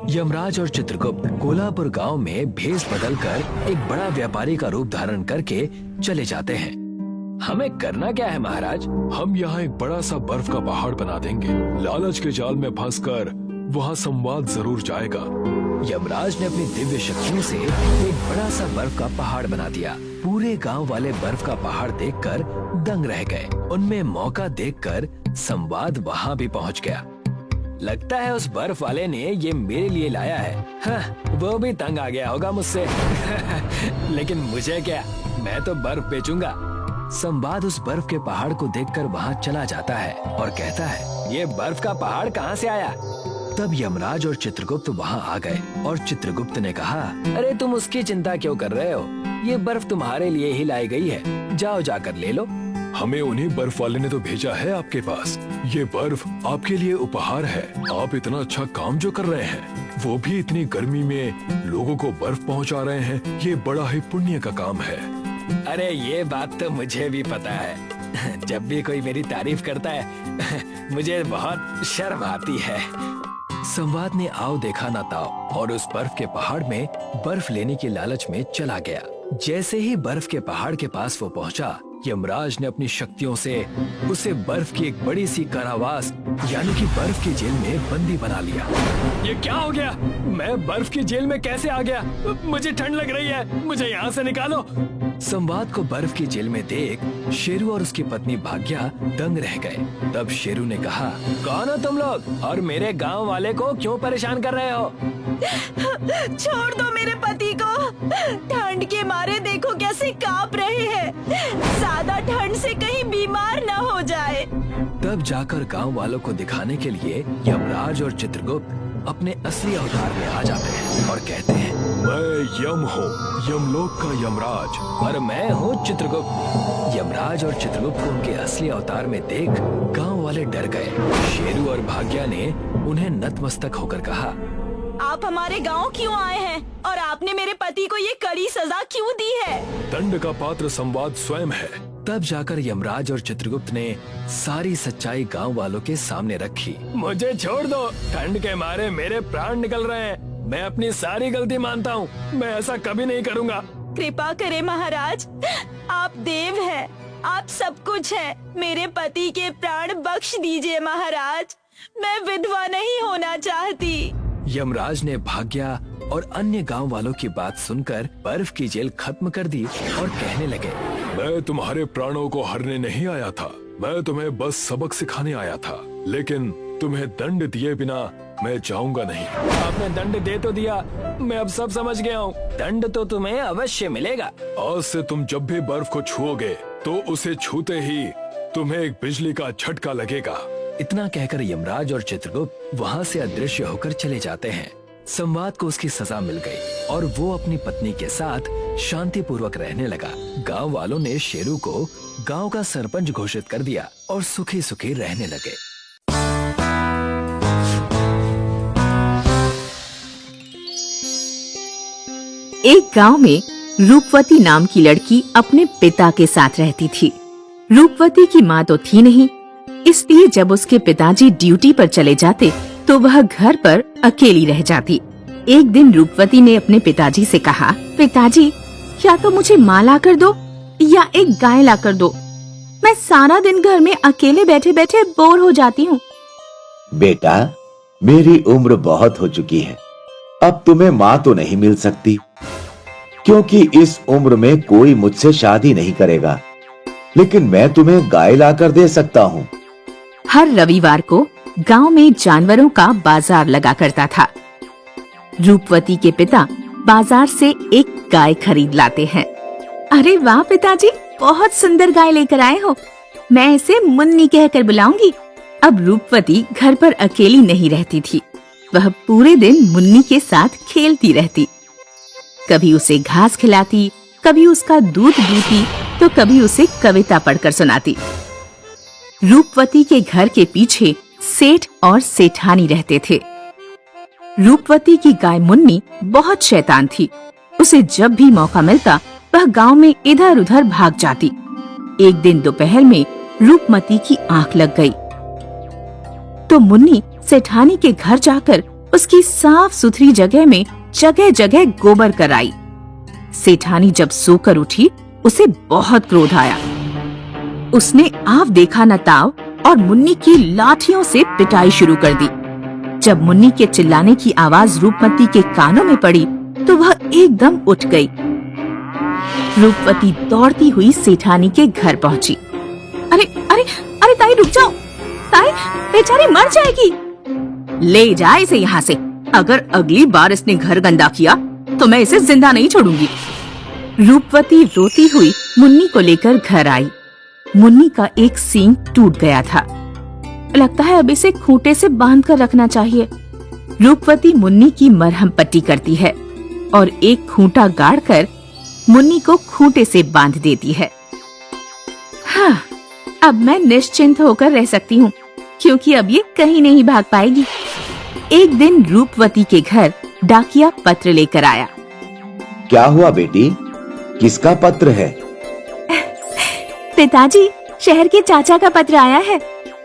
यमराज और चित्रगुप्त कोल्हापुर गांव में भेष बदलकर एक बड़ा व्यापारी का रूप धारण करके चले जाते हैं। हमें करना क्या है महाराज? हम यहाँ एक बड़ा सा बर्फ का पहाड़ बना देंगे। लालच के जाल में फंसकर वहाँ संवाद जरूर जाएगा। यमराज ने अपनी दिव्य शक्तियों से एक बड़ा सा बर्फ का पहाड़ बना दिया। पूरे गांव वाले बर्फ का पहाड़ देखकर दंग रह गए। उनमें मौका देखकर संवाद वहाँ भी पहुँच गया। लगता है उस बर्फ वाले ने ये मेरे लिए लाया है। हाँ, वो भी तंग आ गया होगा मुझसे। लेकिन मुझे क्या, मैं तो बर्फ बेचूंगा। संवाद उस बर्फ के पहाड़ को देखकर वहाँ चला जाता है और कहता है, ये बर्फ का पहाड़ कहाँ से आया? तब यमराज और चित्रगुप्त वहाँ आ गए और चित्रगुप्त ने कहा, अरे तुम उसकी चिंता क्यों कर रहे हो? ये बर्फ तुम्हारे लिए ही लाई गई है, जाओ जाकर ले लो। हमें उन्हीं बर्फ वाले ने तो भेजा है आपके पास। ये बर्फ आपके लिए उपहार है। आप इतना अच्छा काम जो कर रहे हैं, वो भी इतनी गर्मी में लोगों को बर्फ पहुंचा रहे हैं, ये बड़ा ही पुण्य का काम है। अरे ये बात तो मुझे भी पता है। जब भी कोई मेरी तारीफ करता है मुझे बहुत शर्म आती है। संवाद ने आओ देखा ना ताओ और उस बर्फ के पहाड़ में बर्फ लेने की लालच में चला गया। जैसे ही बर्फ के पहाड़ के पास वो पहुंचा, यमराज ने अपनी शक्तियों से उसे बर्फ की एक बड़ी सी कारावास यानी कि बर्फ की जेल में बंदी बना लिया। ये क्या हो गया? मैं बर्फ की जेल में कैसे आ गया? मुझे ठंड लग रही है, मुझे यहाँ से निकालो। संवाद को बर्फ की जेल में देख शेरू और उसकी पत्नी भाग्या दंग रह गए। तब शेरू ने कहा, कौन हो तुम लोग और मेरे गांव वाले को क्यों परेशान कर रहे हो? छोड़ दो मेरे पति को। ठंड के मारे देखो कैसे कांप रहे हैं। ज्यादा ठंड से कहीं बीमार न हो जाए। तब जाकर गांव वालों को दिखाने के लिए यमराज और चित्रगुप्त अपने असली अवतार में आ जाते हैं और कहते हैं, मैं यम हूँ, यमलोक का यमराज। और मैं हूँ चित्रगुप्त। यमराज और चित्रगुप्त को उनके असली अवतार में देख गांव वाले डर गए। शेरू और भाग्या ने उन्हें नतमस्तक होकर कहा, आप हमारे गांव क्यों आए हैं और आपने मेरे पति को ये कड़ी सजा क्यों दी है? दंड का पात्र संवाद स्वयं है। तब जाकर यमराज और चित्रगुप्त ने सारी सच्चाई गांव वालों के सामने रखी। मुझे छोड़ दो, ठंड के मारे मेरे प्राण निकल रहे हैं। मैं अपनी सारी गलती मानता हूँ, मैं ऐसा कभी नहीं करूँगा। कृपा करें महाराज, आप देव हैं, आप सब कुछ हैं। मेरे पति के प्राण बख्श दीजिए महाराज, मैं विधवा नहीं होना चाहती। यमराज ने भाग्या और अन्य गांव वालों की बात सुनकर बर्फ की जेल खत्म कर दी और कहने लगे, मैं तुम्हारे प्राणों को हरने नहीं आया था, मैं तुम्हें बस सबक सिखाने आया था। लेकिन तुम्हें दंड दिए बिना मैं जाऊंगा नहीं। आपने दंड दे तो दिया, मैं अब सब समझ गया हूँ। दंड तो तुम्हें अवश्य मिलेगा। आज से तुम जब भी बर्फ को छुओगे तो उसे छूते ही तुम्हें एक बिजली का झटका लगेगा। इतना कहकर यमराज और चित्रगुप्त वहाँ से अदृश्य होकर चले जाते हैं। संवाद को उसकी सजा मिल गई और वो अपनी पत्नी के साथ शांति पूर्वक रहने लगा। गांव वालों ने शेरू को गांव का सरपंच घोषित कर दिया और सुखी सुखी रहने लगे। एक गांव में रूपवती नाम की लड़की अपने पिता के साथ रहती थी। रूपवती की माँ तो थी नहीं, इसलिए जब उसके पिताजी ड्यूटी पर चले जाते तो वह घर पर अकेली रह जाती। एक दिन रूपवती ने अपने पिताजी से कहा, पिताजी या तो मुझे माँ ला कर दो या एक गाय ला कर दो। मैं सारा दिन घर में अकेले बैठे बैठे बोर हो जाती हूँ। बेटा, मेरी उम्र बहुत हो चुकी है, अब तुम्हें माँ तो नहीं मिल सकती, क्योंकि इस उम्र में कोई मुझसे शादी नहीं करेगा। लेकिन मैं तुम्हें गाय लाकर दे सकता हूँ। हर रविवार को गांव में जानवरों का बाजार लगा करता था। रूपवती के पिता बाजार से एक गाय खरीद लाते हैं। अरे वाह पिताजी, बहुत सुंदर गाय लेकर आए हो, मैं इसे मुन्नी कहकर बुलाऊंगी। अब रूपवती घर पर अकेली नहीं रहती थी, वह पूरे दिन मुन्नी के साथ खेलती रहती। कभी उसे घास खिलाती, कभी उसका दूध पीती, तो कभी उसे कविता पढ़कर सुनाती। रूपवती के घर के पीछे सेठ और सेठानी रहते थे। रूपवती की गाय मुन्नी बहुत शैतान थी। उसे जब भी मौका मिलता वह गांव में इधर उधर भाग जाती। एक दिन दोपहर में रूपमती की आंख लग गई, तो मुन्नी सेठानी के घर जाकर उसकी साफ सुथरी जगह में जगह जगह गोबर कराई। सेठानी जब सोकर उठी उसे बहुत क्रोध आया। उसने आव देखा न ताव और मुन्नी की लाठियों से पिटाई शुरू कर दी। जब मुन्नी के चिल्लाने की आवाज रूपमती के कानों में पड़ी तो वह एकदम उठ गई। रूपवती दौड़ती हुई सेठानी के घर पहुंची। अरे अरे अरे ताई रुक जाओ, ताई बेचारी मर जाएगी। ले जा इसे यहाँ से, अगर अगली बार इसने घर गंदा किया तो मैं इसे जिंदा नहीं छोड़ूंगी। रूपवती रोती हुई मुन्नी को लेकर घर आई। मुन्नी का एक सींग टूट गया था, लगता है अब इसे खूंटे से बांध कर रखना चाहिए। रूपवती मुन्नी की मरहम पट्टी करती है और एक खूंटा गाड़कर मुन्नी को खूंटे से बांध देती है। हाँ, अब मैं निश्चिंत होकर रह सकती हूँ, क्योंकि अब ये कहीं नहीं भाग पाएगी। एक दिन रूपवती के घर डाकिया पत्र लेकर आया। क्या हुआ बेटी, किसका पत्र है? पिताजी, शहर के चाचा का पत्र आया है।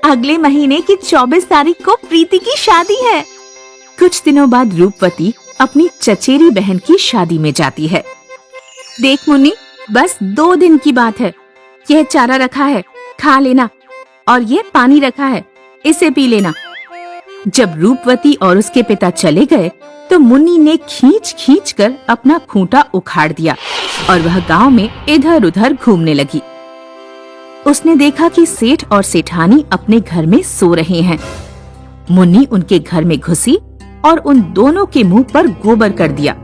अगले महीने की 24 तारीख को प्रीति की शादी है। कुछ दिनों बाद रूपवती अपनी चचेरी बहन की शादी में जाती है। देख मुन्नी, बस 2 दिन की बात है। यह चारा रखा है, खा लेना, और यह पानी रखा है, इसे पी लेना। जब रूपवती और उसके पिता चले गए तो मुन्नी ने खींच खींच कर अपना खूंटा उखाड़ दिया और वह गांव में इधर उधर घूमने लगी। उसने देखा कि सेठ और सेठानी अपने घर में सो रहे हैं। मुन्नी उनके घर में घुसी और उन दोनों के मुंह पर गोबर कर दिया।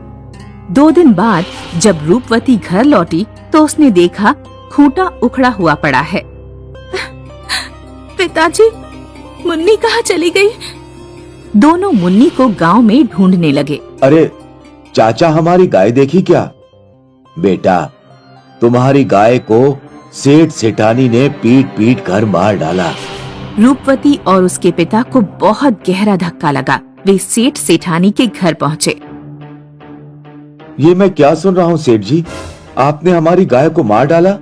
2 दिन बाद जब रूपवती घर लौटी तो उसने देखा खूंटा उखड़ा हुआ पड़ा है। पिताजी, मुन्नी कहाँ चली गई? दोनों मुन्नी को गांव में ढूंढने लगे। अरे चाचा, हमारी गाय देखी क्या? बेटा, तुम्हारी गाय को सेठ सेठानी ने पीट पीट कर मार डाला। रूपवती और उसके पिता को बहुत गहरा धक्का लगा। वे सेठ सेठानी के घर पहुँचे। ये मैं क्या सुन रहा हूँ सेठ जी? आपने हमारी गाय को मार डाला?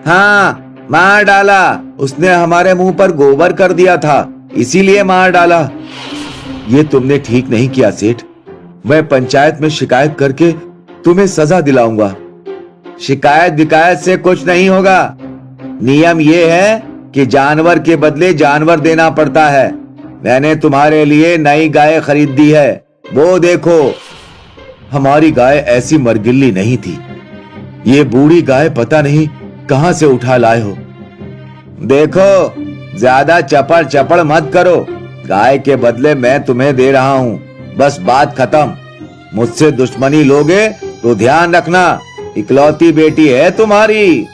हाँ, मार डाला। उसने हमारे मुंह पर गोबर कर दिया था, इसीलिए मार डाला। ये तुमने ठीक नहीं किया सेठ। मैं पंचायत में शिकायत करके तुम्हें सजा दिलाऊंगा। शिकायत विकायत से कुछ नहीं होगा। नियम ये है कि जानवर के बदले जानवर देना पड़ता है। मैंने तुम्हारे लिए नई गाय खरीदी है, वो देखो। हमारी गाय ऐसी मरगिल्ली नहीं थी। ये बूढ़ी गाय पता नहीं कहां से उठा लाए हो। देखो, ज्यादा चपड़ चपड़ मत करो। गाय के बदले मैं तुम्हें दे रहा हूँ, बस बात खत्म। मुझसे दुश्मनी लोगे तो ध्यान रखना, इकलौती बेटी है तुम्हारी।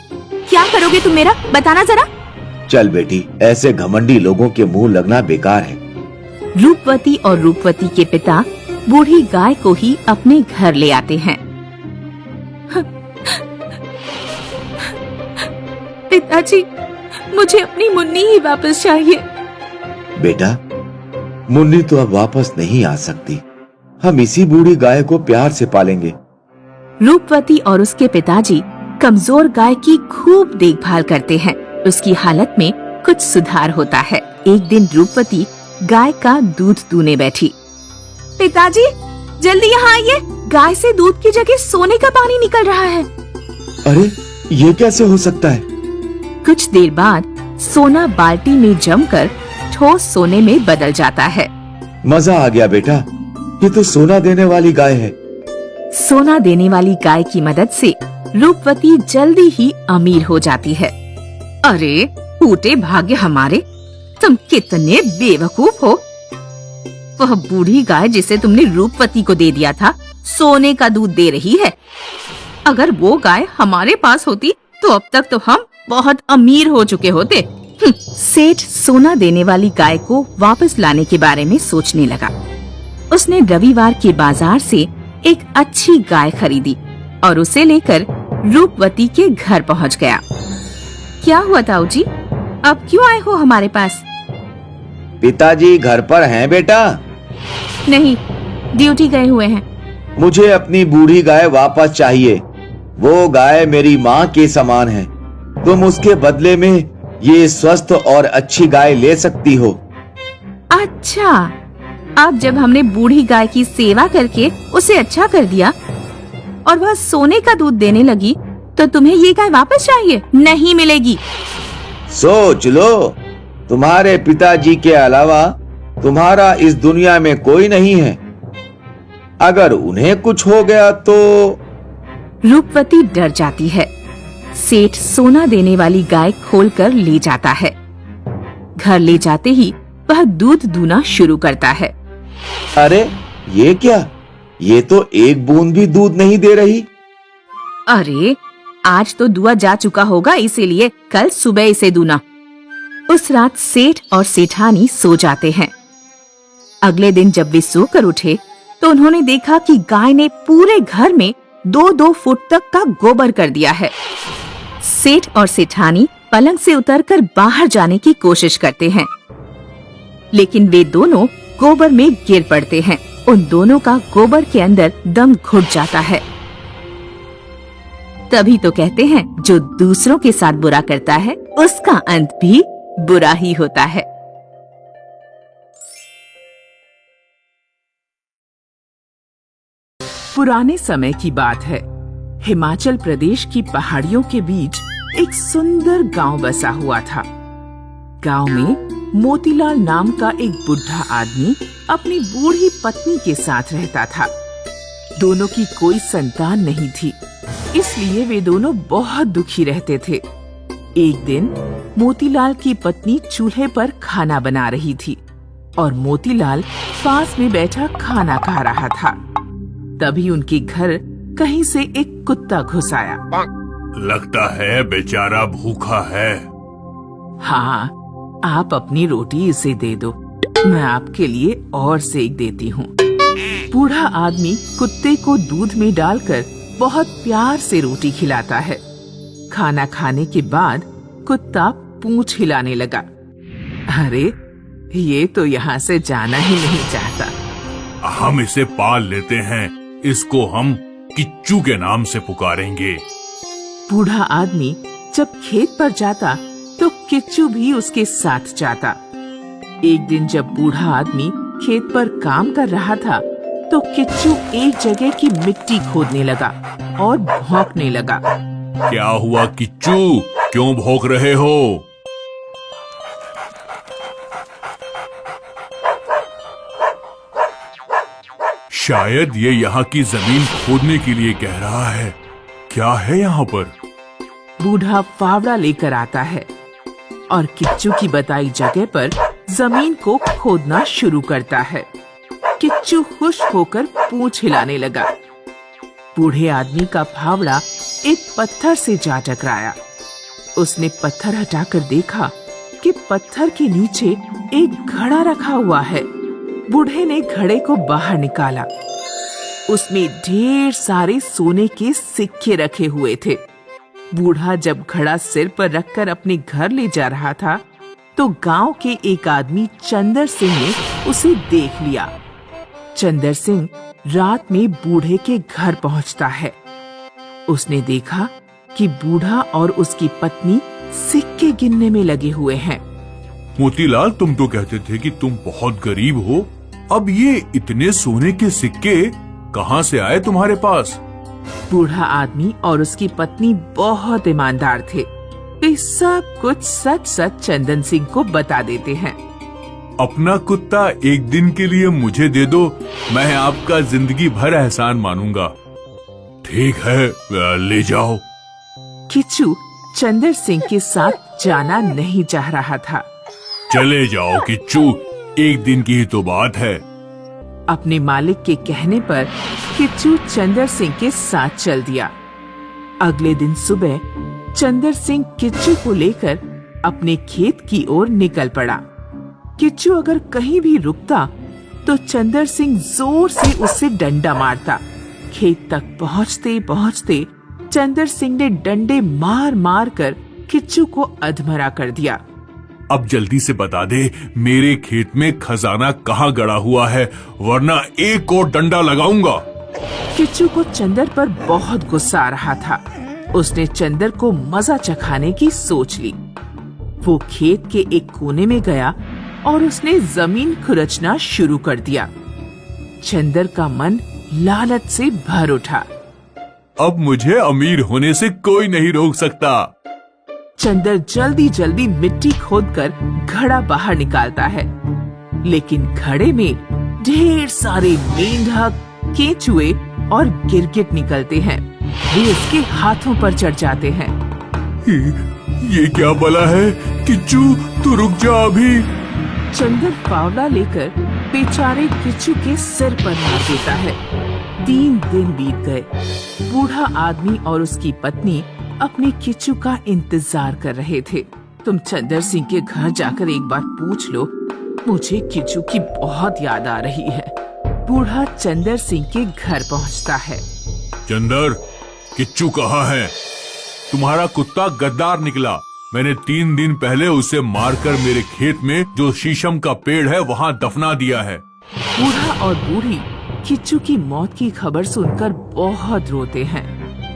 क्या करोगे तुम मेरा? बताना जरा। चल बेटी, ऐसे घमंडी लोगों के मुंह लगना बेकार है। रूपवती और रूपवती के पिता बूढ़ी गाय को ही अपने घर ले आते हैं। पिताजी, मुझे अपनी मुन्नी ही वापस चाहिए। बेटा, मुन्नी तो अब वापस नहीं आ सकती। हम इसी बूढ़ी गाय को प्यार से पालेंगे। रूपवती और उसके पिताजी कमजोर गाय की खूब देखभाल करते हैं। उसकी हालत में कुछ सुधार होता है। एक दिन रूपवती गाय का दूध दूने बैठी। पिताजी, जल्दी यहाँ आइए। गाय से दूध की जगह सोने का पानी निकल रहा है। अरे, ये कैसे हो सकता है? कुछ देर बाद सोना बाल्टी में जमकर ठोस सोने में बदल जाता है। मजा आ गया बेटा, ये तो सोना देने वाली गाय है। सोना देने वाली गाय की मदद से रूपवती जल्दी ही अमीर हो जाती है। अरे फूटे भाग्य हमारे, तुम कितने बेवकूफ हो। वह बूढ़ी गाय जिसे तुमने रूपवती को दे दिया था, सोने का दूध दे रही है। अगर वो गाय हमारे पास होती तो अब तक तो हम बहुत अमीर हो चुके होते। सेठ सोना देने वाली गाय को वापस लाने के बारे में सोचने लगा। उसने रविवार के बाजार से एक अच्छी गाय खरीदी और उसे लेकर रूपवती के घर पहुंच गया। क्या हुआ ताऊ जी, अब क्यों आए हो हमारे पास? पिताजी घर पर हैं बेटा? नहीं, ड्यूटी गए हुए हैं। मुझे अपनी बूढ़ी गाय वापस चाहिए। वो गाय मेरी माँ के समान है। तुम उसके बदले में ये स्वस्थ और अच्छी गाय ले सकती हो। अच्छा, अब जब हमने बूढ़ी गाय की सेवा करके उसे अच्छा कर दिया और वह सोने का दूध देने लगी, तो तुम्हें ये गाय वापस चाहिए? नहीं मिलेगी। सोच लो, तुम्हारे पिताजी के अलावा तुम्हारा इस दुनिया में कोई नहीं है। अगर उन्हें कुछ हो गया तो। रूपवती डर जाती है। सेठ सोना देने वाली गाय खोलकर ले जाता है। घर ले जाते ही वह दूध दूना शुरू करता है। अरे ये क्या? ये तो एक बूंद भी दूध नहीं दे रही। अरे आज तो दुआ जा चुका होगा, इसीलिए कल सुबह इसे दूना। उस रात सेठ और सेठानी सो जाते हैं। अगले दिन जब वे सोकर उठे तो उन्होंने देखा कि गाय ने पूरे घर में 2-2 फुट तक का गोबर कर दिया है। सेठ और सेठानी पलंग से उतरकर बाहर जाने की कोशिश करते हैं, लेकिन वे दोनों गोबर में गिर पड़ते हैं। उन दोनों का गोबर के अंदर दम घुट जाता है। तभी तो कहते हैं, जो दूसरों के साथ बुरा करता है उसका अंत भी बुरा ही होता है। पुराने समय की बात है। हिमाचल प्रदेश की पहाड़ियों के बीच एक सुंदर गांव बसा हुआ था। गांव में मोतीलाल नाम का एक बुढ़ा आदमी अपनी बूढ़ी पत्नी के साथ रहता था। दोनों की कोई संतान नहीं थी, इसलिए वे दोनों बहुत दुखी रहते थे। एक दिन मोतीलाल की पत्नी चूल्हे पर खाना बना रही थी और मोतीलाल पास में बैठा खाना खा रहा था। तभी उनके घर कहीं से एक कुत्ता घुस आया। लगता है बेचारा भूखा है। हाँ, आप अपनी रोटी इसे दे दो, मैं आपके लिए और सेक देती हूँ। बूढ़ा आदमी कुत्ते को दूध में डालकर बहुत प्यार से रोटी खिलाता है। खाना खाने के बाद कुत्ता पूंछ हिलाने लगा। अरे, ये तो यहाँ से जाना ही नहीं चाहता। हम इसे पाल लेते हैं, इसको हम किच्चू के नाम से पुकारेंगे। बूढ़ा आदमी जब खेत पर जाता तो किच्चू भी उसके साथ जाता। एक दिन जब बूढ़ा आदमी खेत पर काम कर रहा था तो किच्चू एक जगह की मिट्टी खोदने लगा और भौंकने लगा। क्या हुआ किच्चू, क्यों भौंक रहे हो? शायद ये यहाँ की जमीन खोदने के लिए कह रहा है। क्या है यहाँ पर? बूढ़ा फावड़ा लेकर आता है और किच्चू की बताई जगह पर जमीन को खोदना शुरू करता है। किच्चू खुश होकर पूंछ हिलाने लगा। बूढ़े आदमी का फावड़ा एक पत्थर से जा टकराया। उसने पत्थर हटाकर देखा कि पत्थर के नीचे एक घड़ा रखा हुआ है। बूढ़े ने घड़े को बाहर निकाला। उसमें ढेर सारे सोने के सिक्के रखे हुए थे। बूढ़ा जब घड़ा सिर पर रखकर अपने घर ले जा रहा था तो गांव के एक आदमी चंदर सिंह ने उसे देख लिया। चंदर सिंह रात में बूढ़े के घर पहुंचता है। उसने देखा कि बूढ़ा और उसकी पत्नी सिक्के गिनने में लगे हुए हैं। मोतीलाल, तुम तो कहते थे कि तुम बहुत गरीब हो, अब ये इतने सोने के सिक्के कहाँ से आए तुम्हारे पास? बूढ़ा आदमी और उसकी पत्नी बहुत ईमानदार थे। वे सब कुछ सच सच चंदन सिंह को बता देते हैं। अपना कुत्ता एक दिन के लिए मुझे दे दो, मैं आपका जिंदगी भर एहसान मानूंगा। ठीक है, ले जाओ। किच्चू चंदर सिंह के साथ जाना नहीं चाह रहा था। चले जाओ किच्चू, एक दिन की ही तो बात है। अपने मालिक के कहने पर किच्चू चंदर सिंह के साथ चल दिया। अगले दिन सुबह चंदर सिंह किच्चू को लेकर अपने खेत की ओर निकल पड़ा। किच्चू अगर कहीं भी रुकता तो चंदर सिंह जोर से उससे डंडा मारता। खेत तक पहुँचते पहुँचते चंदर सिंह ने डंडे मार मार कर किच्चू को अधमरा कर दिया। अब जल्दी से बता दे, मेरे खेत में खजाना कहाँ गड़ा हुआ है, वरना एक और डंडा लगाऊंगा। किच्चू को चंदर पर बहुत गुस्सा आ रहा था। उसने चंदर को मजा चखाने की सोच ली। वो खेत के एक कोने में गया और उसने जमीन खुरचना शुरू कर दिया। चंदर का मन लालच से भर उठा। अब मुझे अमीर होने से कोई नहीं रोक सकता। चंदर जल्दी जल्दी मिट्टी खोदकर घड़ा बाहर निकालता है, लेकिन घड़े में ढेर सारे मेंढक, केंचुए और गिरगिट निकलते हैं। वे इसके हाथों पर चढ़ जाते हैं। ये क्या बला है? किच्चू, तू रुक जा अभी। चंदर फावड़ा लेकर बेचारे किच्चू के सिर पर मार देता है। 3 दिन बीत गए। बूढ़ा आदमी और उसकी पत्नी अपने किच्चू का इंतजार कर रहे थे। तुम चंदर सिंह के घर जाकर एक बार पूछ लो, मुझे किच्चू की बहुत याद आ रही है। बूढ़ा चंदर सिंह के घर पहुंचता है। चंदर, किच्चू कहाँ है? तुम्हारा कुत्ता गद्दार निकला। मैंने 3 दिन पहले उसे मारकर मेरे खेत में जो शीशम का पेड़ है वहाँ दफना दिया है। बूढ़ा और बूढ़ी किच्चू की मौत की खबर सुनकर बहुत रोते हैं।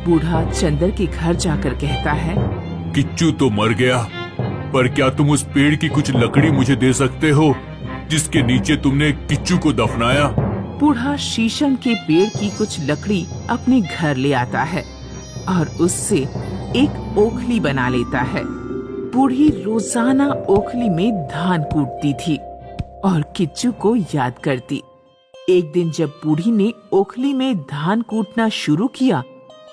बूढ़ा चंदर के घर जाकर कहता है, किच्चू तो मर गया, पर क्या तुम उस पेड़ की कुछ लकड़ी मुझे दे सकते हो जिसके नीचे तुमने किच्चू को दफनाया? बूढ़ा शीशम के पेड़ की कुछ लकड़ी अपने घर ले आता है और उससे एक ओखली बना लेता है। बूढ़ी रोजाना ओखली में धान कूटती थी और किच्चू को याद करती। एक दिन जब बूढ़ी ने ओखली में धान कूटना शुरू किया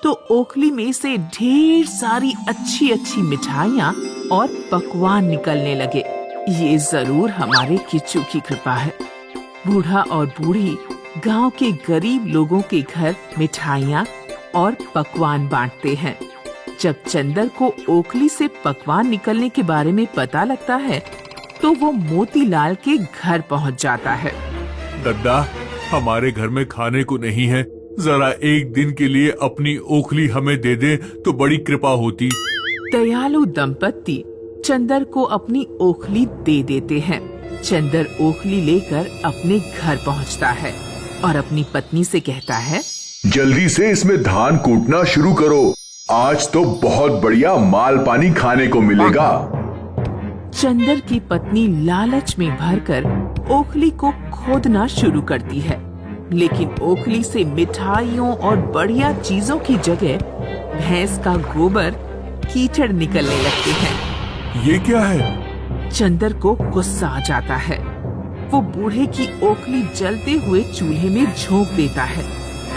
तो ओखली में से ढेर सारी अच्छी अच्छी मिठाइयाँ और पकवान निकलने लगे। ये जरूर हमारे किच्चू की कृपा है। बूढ़ा और बूढ़ी गांव के गरीब लोगों के घर मिठाइयाँ और पकवान बांटते हैं। जब चंदर को ओखली से पकवान निकलने के बारे में पता लगता है तो वो मोतीलाल के घर पहुंच जाता है। दद्दा, हमारे घर में खाने को नहीं है, जरा एक दिन के लिए अपनी ओखली हमें दे दे तो बड़ी कृपा होती। दयालु दंपत्ति चंदर को अपनी ओखली दे देते हैं। चंदर ओखली लेकर अपने घर पहुंचता है और अपनी पत्नी से कहता है, जल्दी से इसमें धान कूटना शुरू करो, आज तो बहुत बढ़िया माल पानी खाने को मिलेगा। चंदर की पत्नी लालच में भरकर ओखली को खोदना शुरू करती है, लेकिन ओखली से मिठाइयों और बढ़िया चीजों की जगह भैंस का गोबर, कीचड़ निकलने लगते हैं। ये क्या है? चंदर को गुस्सा आ जाता है। वो बूढ़े की ओखली जलते हुए चूल्हे में झोंक देता है।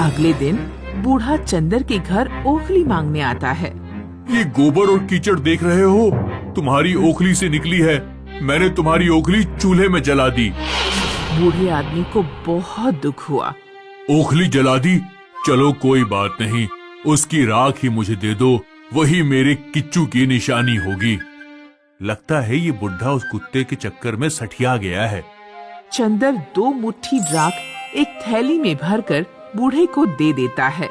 अगले दिन बूढ़ा चंदर के घर ओखली मांगने आता है। ये गोबर और कीचड़ देख रहे हो, तुम्हारी ओखली से निकली है। मैंने तुम्हारी ओखली चूल्हे में जला दी। बूढ़े आदमी को बहुत दुख हुआ। ओखली जला दी? चलो कोई बात नहीं, उसकी राख ही मुझे दे दो, वही मेरे किच्चू की निशानी होगी। लगता है ये बुढ़ा उस कुत्ते के चक्कर में सठिया गया है। चंदर 2 मुट्ठी राख एक थैली में भरकर बूढ़े को दे देता है।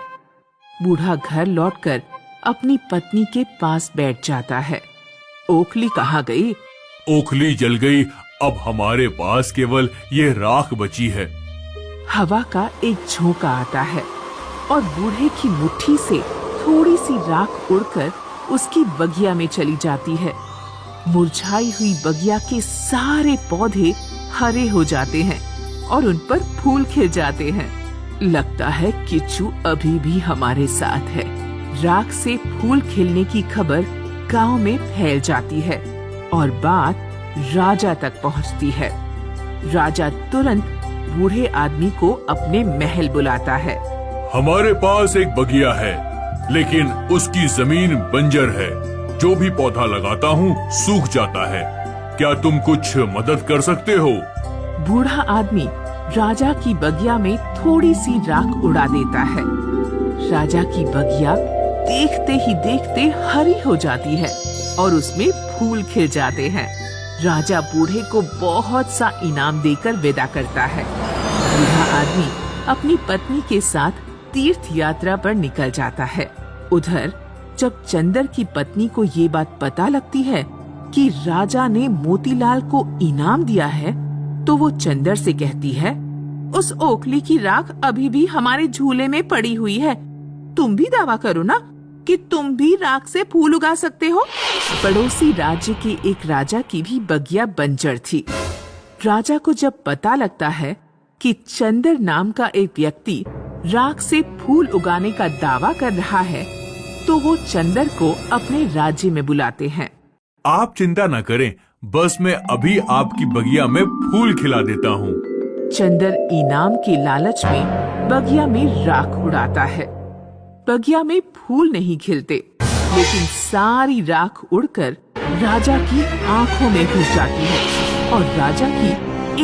बूढ़ा घर लौटकर अपनी पत्नी के पास बैठ जाता है। ओखली कहाँ गई? ओखली जल गई, अब हमारे पास केवल ये राख बची है। हवा का एक झोंका आता है और बूढ़े की मुट्ठी से थोड़ी सी राख उड़कर उसकी बगिया में चली जाती है। मुरझाई हुई बगिया के सारे पौधे हरे हो जाते हैं और उन पर फूल खिल जाते हैं। लगता है किच्चू अभी भी हमारे साथ है। राख से फूल खिलने की खबर गांव में फैल जाती है और बात राजा तक पहुंचती है। राजा तुरंत बूढ़े आदमी को अपने महल बुलाता है। हमारे पास एक बगिया है, लेकिन उसकी जमीन बंजर है। जो भी पौधा लगाता हूँ सूख जाता है। क्या तुम कुछ मदद कर सकते हो? बूढ़ा आदमी राजा की बगिया में थोड़ी सी राख उड़ा देता है। राजा की बगिया देखते ही देखते हरी हो जाती है और उसमें फूल खिल जाते हैं। राजा बूढ़े को बहुत सा इनाम देकर विदा करता है। बूढ़ा आदमी अपनी पत्नी के साथ तीर्थ यात्रा पर निकल जाता है। उधर जब चंदर की पत्नी को ये बात पता लगती है कि राजा ने मोतीलाल को इनाम दिया है, तो वो चंदर से कहती है, उस ओखली की राख अभी भी हमारे झूले में पड़ी हुई है। तुम भी दावा करो ना कि तुम भी राख से फूल उगा सकते हो। पड़ोसी राज्य के एक राजा की भी बगिया बंजर थी। राजा को जब पता लगता है कि चंदर नाम का एक व्यक्ति राख से फूल उगाने का दावा कर रहा है, तो वो चंदर को अपने राज्य में बुलाते हैं। आप चिंता न करें, बस मैं अभी आपकी बगिया में फूल खिला देता हूँ। चंदर इनाम के लालच में बगिया में राख उड़ाता है। बगिया में फूल नहीं खिलते, लेकिन सारी राख उड़कर राजा की आंखों में घुस जाती है और राजा की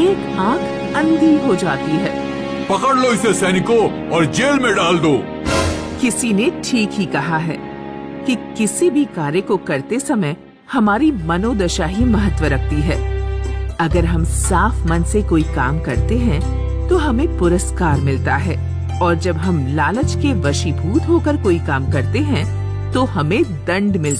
एक आंख अंधी हो जाती है। पकड़ लो इसे सैनिकों और जेल में डाल दो। किसी ने ठीक ही कहा है कि किसी भी कार्य को करते समय हमारी मनोदशा ही महत्व रखती है। अगर हम साफ मन से कोई काम करते हैं तो हमें पुरस्कार मिलता है, और जब हम लालच के वशीभूत होकर कोई काम करते हैं तो हमें दंड मिलता है।